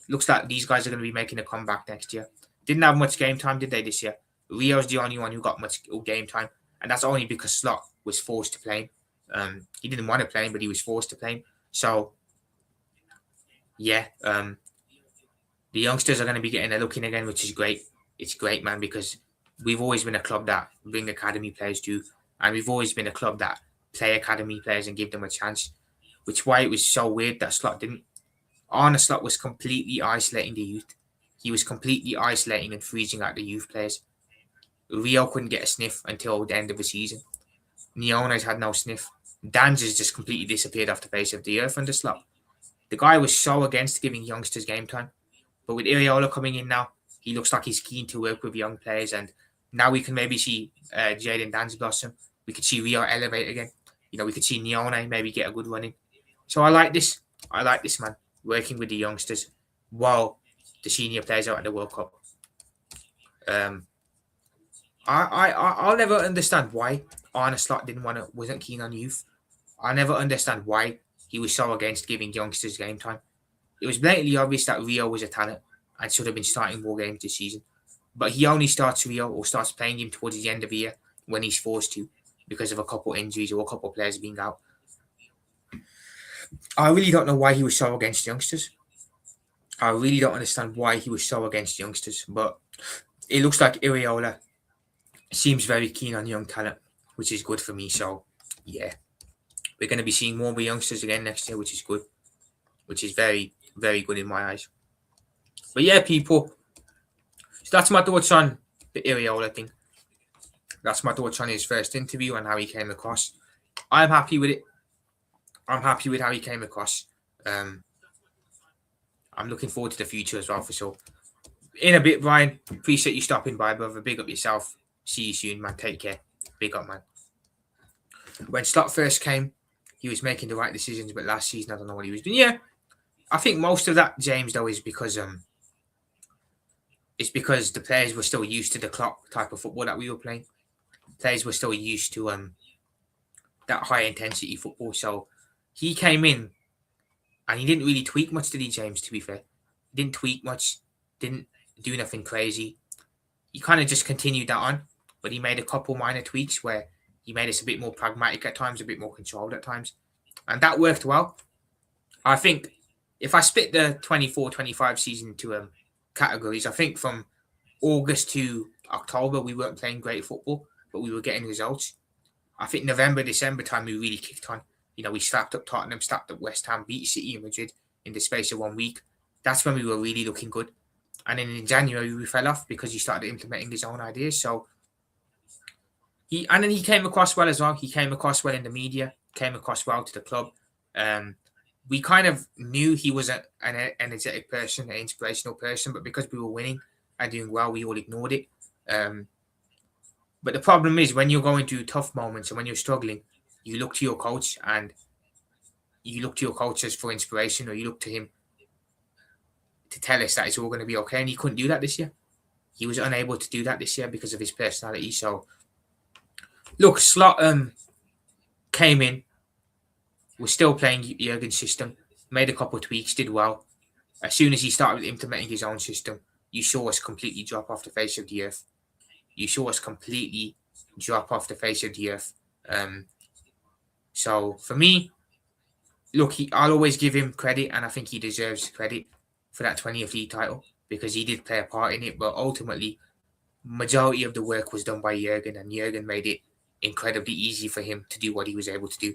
Looks like these guys are going to be making a comeback next year. Didn't have much game time, did they, this year? Rio's the only one who got much game time. And that's only because Slot was forced to play him. He didn't want to play him, but he was forced to play him. So, yeah, the youngsters are going to be getting a look in again, which is great. It's great, man, because we've always been a club that bring academy players to, and we've always been a club that play academy players and give them a chance, which is why it was so weird that Slot didn't. Arne Slot was completely isolating the youth. He was completely isolating and freezing out the youth players. Rio couldn't get a sniff until the end of the season. Neones had no sniff. Danzas just completely disappeared off the face of the earth under Slot. The guy was so against giving youngsters game time. But with Iraola coming in now, he looks like he's keen to work with young players and Now we can maybe see Jaden Dan's blossom. We could see Rio elevate again. We could see Neone maybe get a good run in. So I like this. I like this, man. Working with the youngsters while the senior players are at the World Cup. I'll never understand why Arne Slot wasn't keen on youth. I never understand why he was so against giving youngsters game time. It was blatantly obvious that Rio was a talent and should have been starting more games this season. But he only starts Rio or starts playing him towards the end of the year when he's forced to because of a couple injuries or a couple of players being out. I really don't know why he was so against youngsters. I really don't understand why he was so against youngsters. But it looks like Iraola seems very keen on young talent, which is good for me. So, yeah, we're going to be seeing more of the youngsters again next year, which is good, which is very, very good in my eyes. But yeah, people, so that's my thoughts on the Iraola thing. That's my thoughts on his first interview and how he came across. I'm happy with it. I'm happy with how he came across. I'm looking forward to the future as well for sure. In a bit, Brian. Appreciate you stopping by, brother. Big up yourself. See you soon, man. Take care. Big up, man. When Slot first came, he was making the right decisions, but last season I don't know what he was doing. Yeah, I think most of that, James, though, is because it's because the players were still used to the clock type of football that we were playing. Players were still used to that high intensity football. So he came in and he didn't really tweak much, did he, James? To be fair, he didn't tweak much, didn't do nothing crazy. He kind of just continued that on, but he made a couple minor tweaks where he made us a bit more pragmatic at times, a bit more controlled at times, and that worked well. I think if I split the 24-25 season into categories, I think from August to October we weren't playing great football, but we were getting results. I think November, December time we really kicked on. We slapped up Tottenham, slapped up West Ham, beat City and Madrid in the space of 1 week. That's when we were really looking good. And then in January we fell off because he started implementing his own ideas. So he came across well as well. He came across well in the media, came across well to the club. We kind of knew he was an energetic person, an inspirational person, but because we were winning and doing well, we all ignored it. But the problem is when you're going through tough moments and when you're struggling, you look to your coach and you look to your coaches for inspiration, or you look to him to tell us that it's all going to be okay. And he couldn't do that this year. He was unable to do that this year because of his personality. So, look, Slot came in, was still playing Jurgen's system, made a couple of tweaks, did well. As soon as he started implementing his own system, you saw us completely drop off the face of the earth. So for me, look, I'll always give him credit, and I think he deserves credit for that 20th league title because he did play a part in it. But ultimately, majority of the work was done by Jurgen, and Jurgen made it incredibly easy for him to do what he was able to do.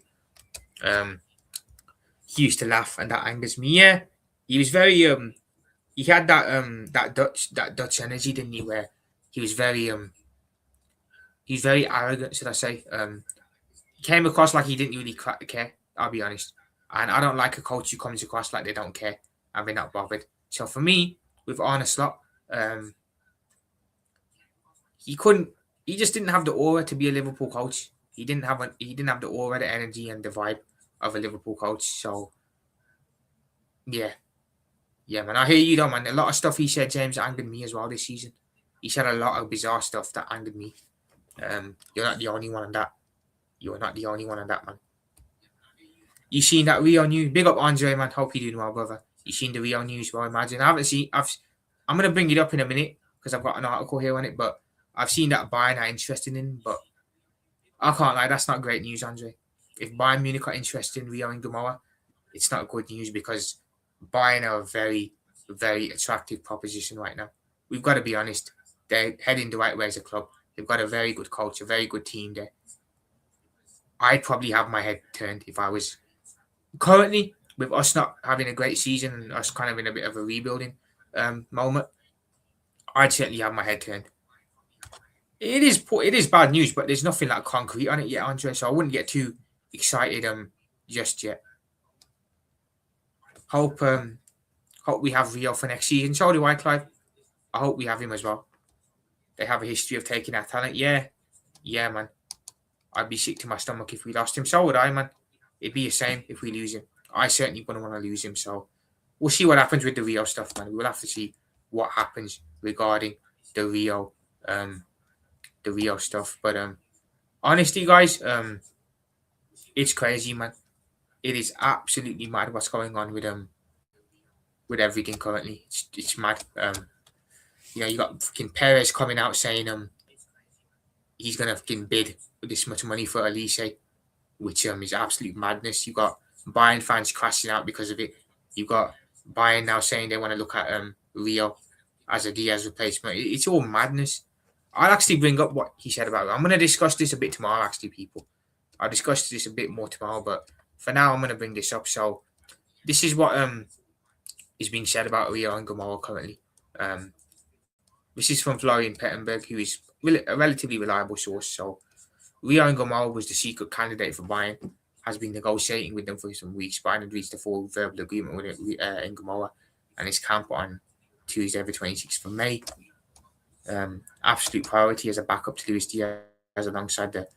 He used to laugh, and that angers me. Yeah, he was very he had that Dutch energy, didn't he? Where he was very arrogant, should I say? He came across like he didn't really care. I'll be honest, and I don't like a coach who comes across like they don't care and they're not bothered. So for me, with Arne Slot, he just didn't have the aura to be a Liverpool coach. He didn't have the aura, the energy, and the vibe of a Liverpool coach. So yeah, man. I hear you though, man. A lot of stuff he said, James, angered me as well this season. He said a lot of bizarre stuff that angered me. You're not the only one on that. You're not the only one on that, man. You seen that Rio news? Big up Andre, man. Hope you're doing well, brother. You seen the Rio news? Well, imagine. I'm gonna bring it up in a minute because I've got an article here on it. But I've seen that Bayern are interested in. But I can't lie, that's not great news, Andre. If Bayern Munich are interested in Rio and Gamoa, it's not good news because Bayern are a very, very attractive proposition right now. We've got to be honest. They're heading the right way as a club. They've got a very good coach, a very good team there. I'd probably have my head turned if I was currently, with us not having a great season and us kind of in a bit of a rebuilding moment. I'd certainly have my head turned. It is bad news, but there's nothing like concrete on it yet, Andre. So I wouldn't get too excited just yet. Hope we have Rio for next season. So do I, Clive. I hope we have him as well. they have a history of taking our talent. Yeah, man. I'd be sick to my stomach if we lost him. So would I, man. It'd be the same if we lose him. I certainly wouldn't want to lose him. So we'll see what happens with the Rio stuff, man. We'll have to see what happens regarding the Rio, stuff. But honestly, guys, it's crazy, man. It is absolutely mad what's going on with everything currently. It's mad. You got fucking Perez coming out saying he's gonna fucking bid this much money for Elise, which is absolute madness. You got Bayern fans crashing out because of it. You got Bayern now saying they want to look at Rio as a Diaz replacement. It's all madness. I'll actually bring up what he said about it. I'm going to discuss this a bit tomorrow, actually, people. I'll discuss this a bit more tomorrow, but for now, I'm going to bring this up. So, this is what is being said about Rio and Gamora currently. This is from Florian Pettenberg, who is a relatively reliable source. So, Rio and Gamora was the secret candidate for Bayern, has been negotiating with them for some weeks. Bayern had reached a full verbal agreement with Gamora and his camp on Tuesday, the 26th of May. Absolute priority as a backup to Luis Diaz alongside the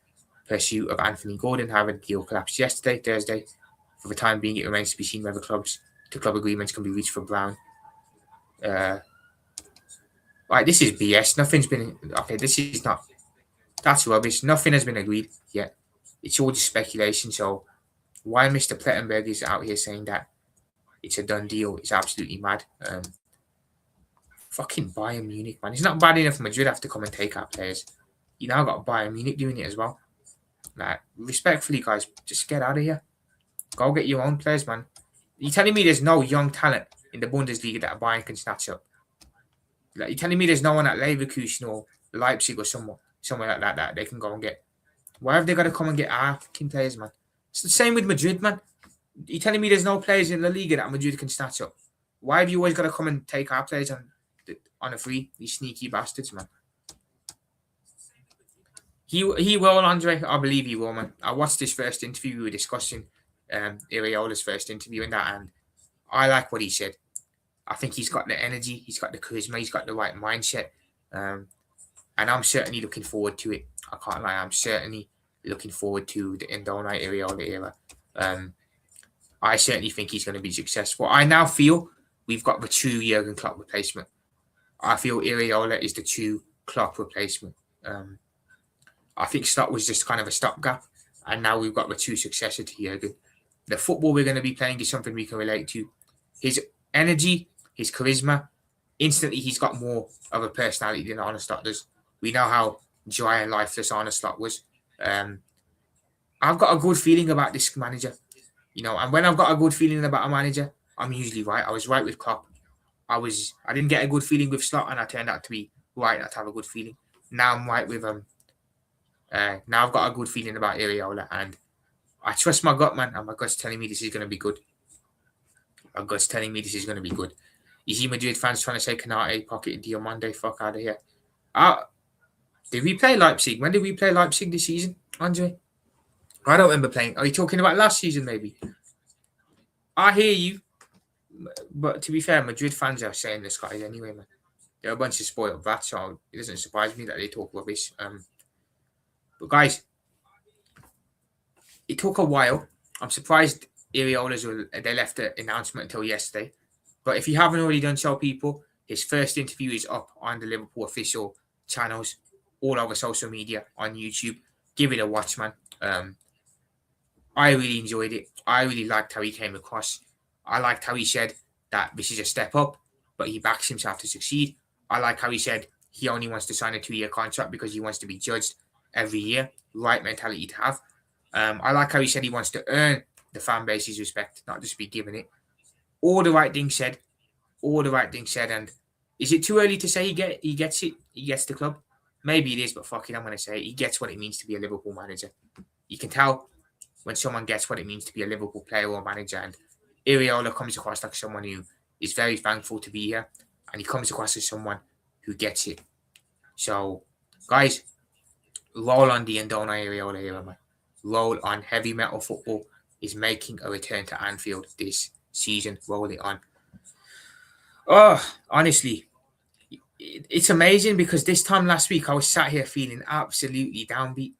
pursuit of Anthony Gordon. However, the deal collapsed yesterday, Thursday. For the time being, it remains to be seen whether club agreements can be reached for Brown. Right, this is BS. Nothing's been... Okay, this is not... That's rubbish. Nothing has been agreed yet. It's all just speculation. So why Mr. Plettenberg is out here saying that it's a done deal is absolutely mad. Fucking Bayern Munich, man. It's not bad enough Madrid have to come and take our players. You now got Bayern Munich doing it as well. Like, respectfully, guys, just get out of here. Go get your own players, man. You're telling me there's no young talent in the Bundesliga that Bayern can snatch up? Like, you're telling me there's no one at Leverkusen or Leipzig or somewhere like that they can go and get? Why have they got to come and get our fucking players, man? It's the same with Madrid, man. You're telling me there's no players in La Liga that Madrid can snatch up? Why have you always got to come and take our players on a free? These sneaky bastards, man. He will, Andre. I believe he will, man. I watched his first interview. We were discussing Iraola's first interview and that, and I like what he said. I think he's got the energy, he's got the charisma, he's got the right mindset, and I'm certainly looking forward to it. I can't lie. I'm certainly looking forward to the Indona Iraola era. I certainly think he's going to be successful. I now feel we've got the true Jurgen Klopp replacement. I feel Iraola is the true Klopp replacement. I think Slot was just kind of a stopgap, and now we've got the true successor to Jurgen. The football we're going to be playing is something we can relate to. His energy, his charisma, instantly he's got more of a personality than Arne Slot does. We know how dry and lifeless Arne Slot was. I've got a good feeling about this manager, and when I've got a good feeling about a manager, I'm usually right. I was right with Klopp. I didn't get a good feeling with Slot, and I turned out to be right not to have a good feeling. Now I'm right with now I've got a good feeling about Iraola, and I trust my gut, man, and my gut's telling me this is going to be good. My gut's telling me this is going to be good. You see Madrid fans trying to say Canate pocketed Diomande, fuck out of here. Did we play Leipzig? When did we play Leipzig this season, Andre? I don't remember playing. Are you talking about last season, maybe? I hear you. But to be fair, Madrid fans are saying this guys anyway, man. They're a bunch of spoiled brats, so it doesn't surprise me that they talk rubbish. But guys, it took a while. I'm surprised they left the announcement until yesterday. But if you haven't already done so, people, his first interview is up on the Liverpool official channels, all over social media, on YouTube. Give it a watch, man. I really enjoyed it. I really liked how he came across. I liked how he said that this is a step up, but he backs himself to succeed. I like how he said he only wants to sign a 2-year contract because he wants to be judged every year. Right mentality to have. I like how he said he wants to earn the fan base's respect, not just be given it. All the right things said. And is it too early to say he gets it? He gets the club? Maybe it is, but fuck it, I'm going to say it. He gets what it means to be a Liverpool manager. You can tell when someone gets what it means to be a Liverpool player or manager, and Iraola comes across like someone who is very thankful to be here, and he comes across as someone who gets it. So, guys, roll on the Indona Iraola era, man. Roll on. Heavy metal football is making a return to Anfield this season. Roll it on. Oh, honestly, It's amazing because this time last week I was sat here feeling absolutely downbeat.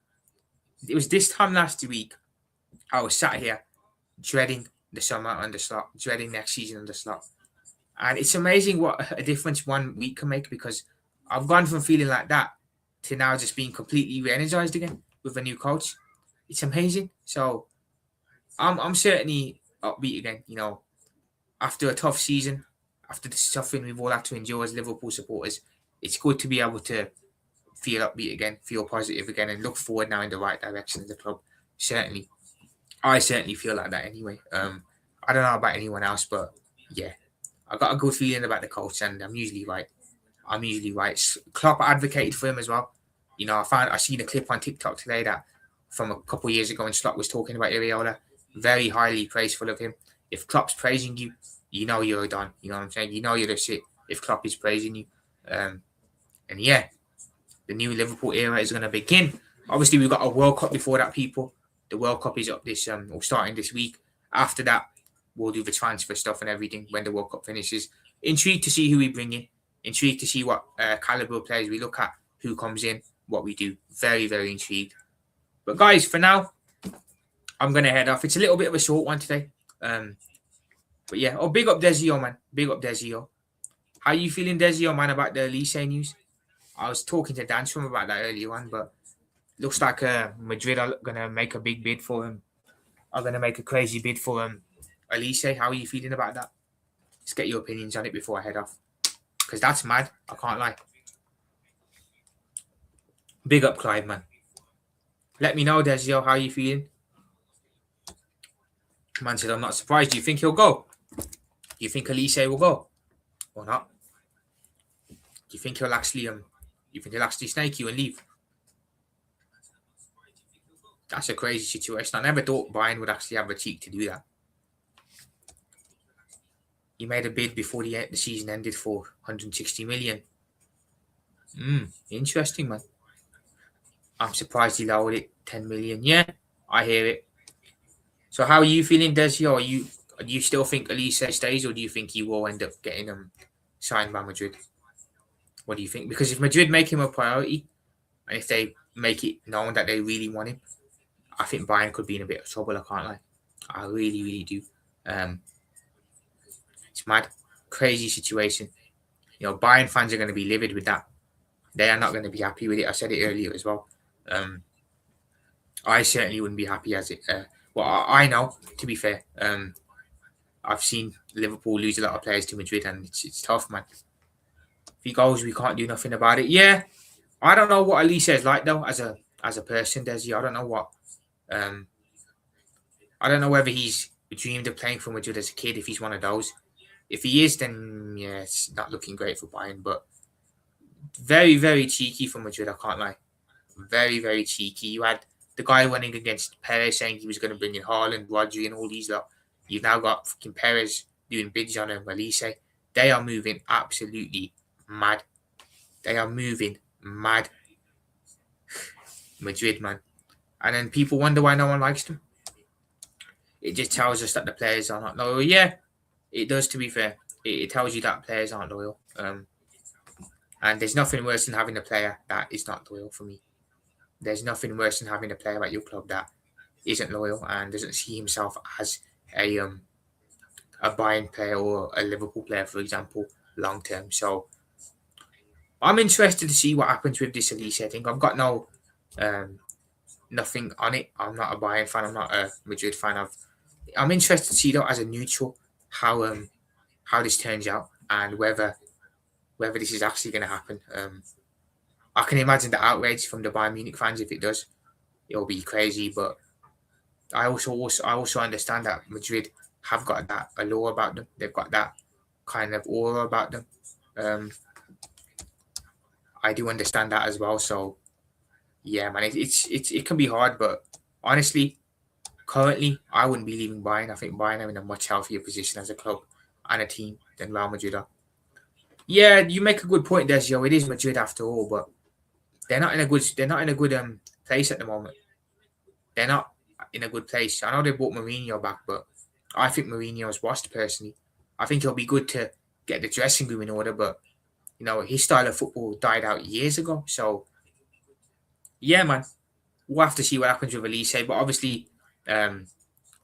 It was this time last week I was sat here dreading the summer on the slot, dreading next season on the slot. And it's amazing what a difference 1 week can make, because I've gone from feeling like that to now just being completely re-energized again with a new coach. It's amazing. So I'm certainly upbeat again. After a tough season, after the suffering we've all had to endure as Liverpool supporters, it's good to be able to feel upbeat again, feel positive again, and look forward now in the right direction of the club. Certainly, I certainly feel like that anyway. I don't know about anyone else, but yeah, I got a good feeling about the coach, and I'm usually right. Klopp advocated for him as well. I seen a clip on TikTok today that from a couple of years ago when Klopp was talking about Iraola, very highly praiseful of him. If Klopp's praising you, you know you're done. You know what I'm saying? You know you're the shit if Klopp is praising you. And yeah, the new Liverpool era is going to begin. Obviously, we've got a World Cup before that, people. The World Cup is up this or starting this week. After that, we'll do the transfer stuff and everything when the World Cup finishes. Intrigued to see who we bring in. Intrigued to see what caliber of players we look at, who comes in, what we do. Very, very intrigued. But guys, for now, I'm going to head off. It's a little bit of a short one today. But yeah, big up Desio, man. Big up Desio. How you feeling, Desio, man, about the Elise news? I was talking to Dan from about that earlier on, but looks like Madrid are going to make a big bid for him. Are going to make a crazy bid for Elise. How are you feeling about that? Let's get your opinions on it before I head off. Because that's mad. I can't lie. Big up, Clive, man. Let me know, Desio, how you feeling? Man said, I'm not surprised. Do you think he'll go? Do you think Elise will go? Or not? Do you think he'll actually snake you and leave? That's a crazy situation. I never thought Bayern would actually have the cheek to do that. He made a bid before the season ended for 160 million. Interesting, man. I'm surprised he lowered it 10 million. Yeah, I hear it. So how are you feeling, Desio? Do you still think Elise stays, or do you think he will end up getting signed by Madrid? What do you think? Because if Madrid make him a priority, and if they make it known that they really want him, I think Bayern could be in a bit of trouble. I can't lie. I really, really do. It's mad. Crazy situation. Bayern fans are going to be livid with that. They are not going to be happy with it. I said it earlier as well. I certainly wouldn't be happy as it. I know, to be fair. I've seen Liverpool lose a lot of players to Madrid, and it's tough, man. If he goes, we can't do nothing about it. Yeah, I don't know what Elise is like though, as a person, Desi. I don't know what. I don't know whether he's dreamed of playing for Madrid as a kid. If he's one of those, if he is, then yeah, it's not looking great for Bayern. But very, very cheeky for Madrid. I can't lie. Very, very cheeky. You had the guy running against Perez saying he was going to bring in Haaland, Rodri, and all these lot. You've now got fucking Perez doing bids on Elise. They are moving absolutely mad. They are moving mad. Madrid, man. And then people wonder why no one likes them. It just tells us that the players are not loyal. Yeah, it does, to be fair. It tells you that players aren't loyal. And there's nothing worse than having a player that is not loyal for me. There's nothing worse than having a player at your club that isn't loyal and doesn't see himself as a Bayern player or a Liverpool player, for example, long term. So I'm interested to see what happens with this Elise thing. I've got nothing on it. I'm not a Bayern fan. I'm not a Madrid fan. I'm interested to see though, as a neutral, how this turns out and whether this is actually going to happen. I can imagine the outrage from the Bayern Munich fans if it does. It'll be crazy, but I also understand that Madrid have got that allure about them. They've got that kind of aura about them. I do understand that as well. So yeah, man, it can be hard, but honestly, currently I wouldn't be leaving Bayern. I think Bayern are in a much healthier position as a club and a team than Real Madrid are. Yeah, you make a good point, Desio. It is Madrid after all, but they're not in a good place at the moment. They're not in a good place. I know they brought Mourinho back, but I think Mourinho's washed personally. I think it'll be good to get the dressing room in order, but You know, his style of football died out years ago. So yeah, man, we'll have to see what happens with Elise. But obviously, yeah,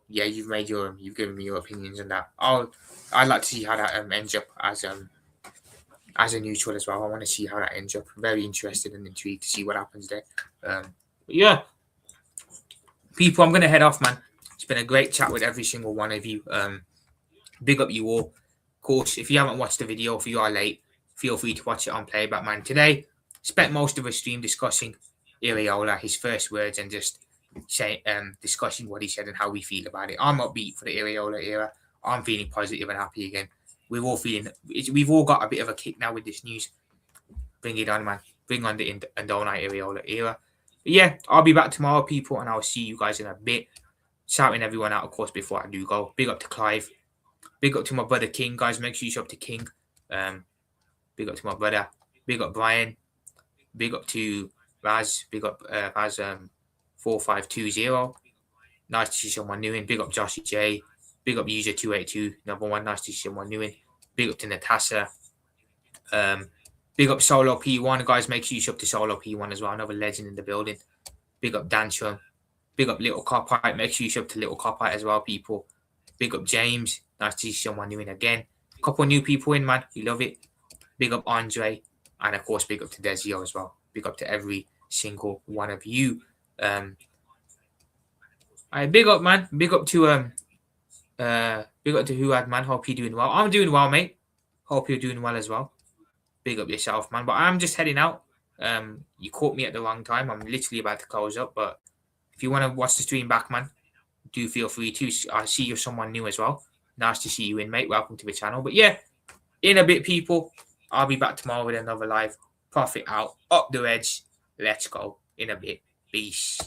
you've given me your opinions on that. I'd like to see how that ends up as a neutral as well. I want to see how that ends up. I'm very interested and intrigued to see what happens there. But yeah, people, I'm gonna head off, man. It's been a great chat with every single one of you. Big up you all. Of course, if you haven't watched the video, if you are late, feel free to watch it on Playback, man. Today, spent most of the stream discussing Iraola, his first words, and just discussing what he said and how we feel about it. I'm upbeat for the Iraola era. I'm feeling positive and happy again. We've all got a bit of a kick now with this news. Bring it on, man. Bring on the Indona Iraola era. But yeah, I'll be back tomorrow, people, and I'll see you guys in a bit. Shouting everyone out, of course, before I do go. Big up to Clive. Big up to my brother King, guys. Make sure you show up to King. Big up to my brother. Big up Brian. Big up to Raz. Big up Raz 4520. Nice to see someone new in. Big up Joshy J. Big up user 282. Number one. Nice to see someone new in. Big up to Natasha. Big up Solo P1, guys. Make sure you show up to Solo P1 as well. Another legend in the building. Big up Dancho. Big up Little Copite. Make sure you show up to Little Copite as well, people. Big up James. Nice to see someone new in again. A couple of new people in, man. We love it. Big up Andre. And of course, big up to Desio as well. Big up to every single one of you. Big up, man. Big up to Huad, man. Hope you're doing well. I'm doing well, mate. Hope you're doing well as well. Big up yourself, man. But I'm just heading out. You caught me at the wrong time. I'm literally about to close up. But if you want to watch the stream back, man, do feel free to. I see you're someone new as well. Nice to see you in, mate. Welcome to the channel. But yeah, in a bit, people. I'll be back tomorrow with another live. Profit out. Up the edge. Let's go. In a bit. Peace.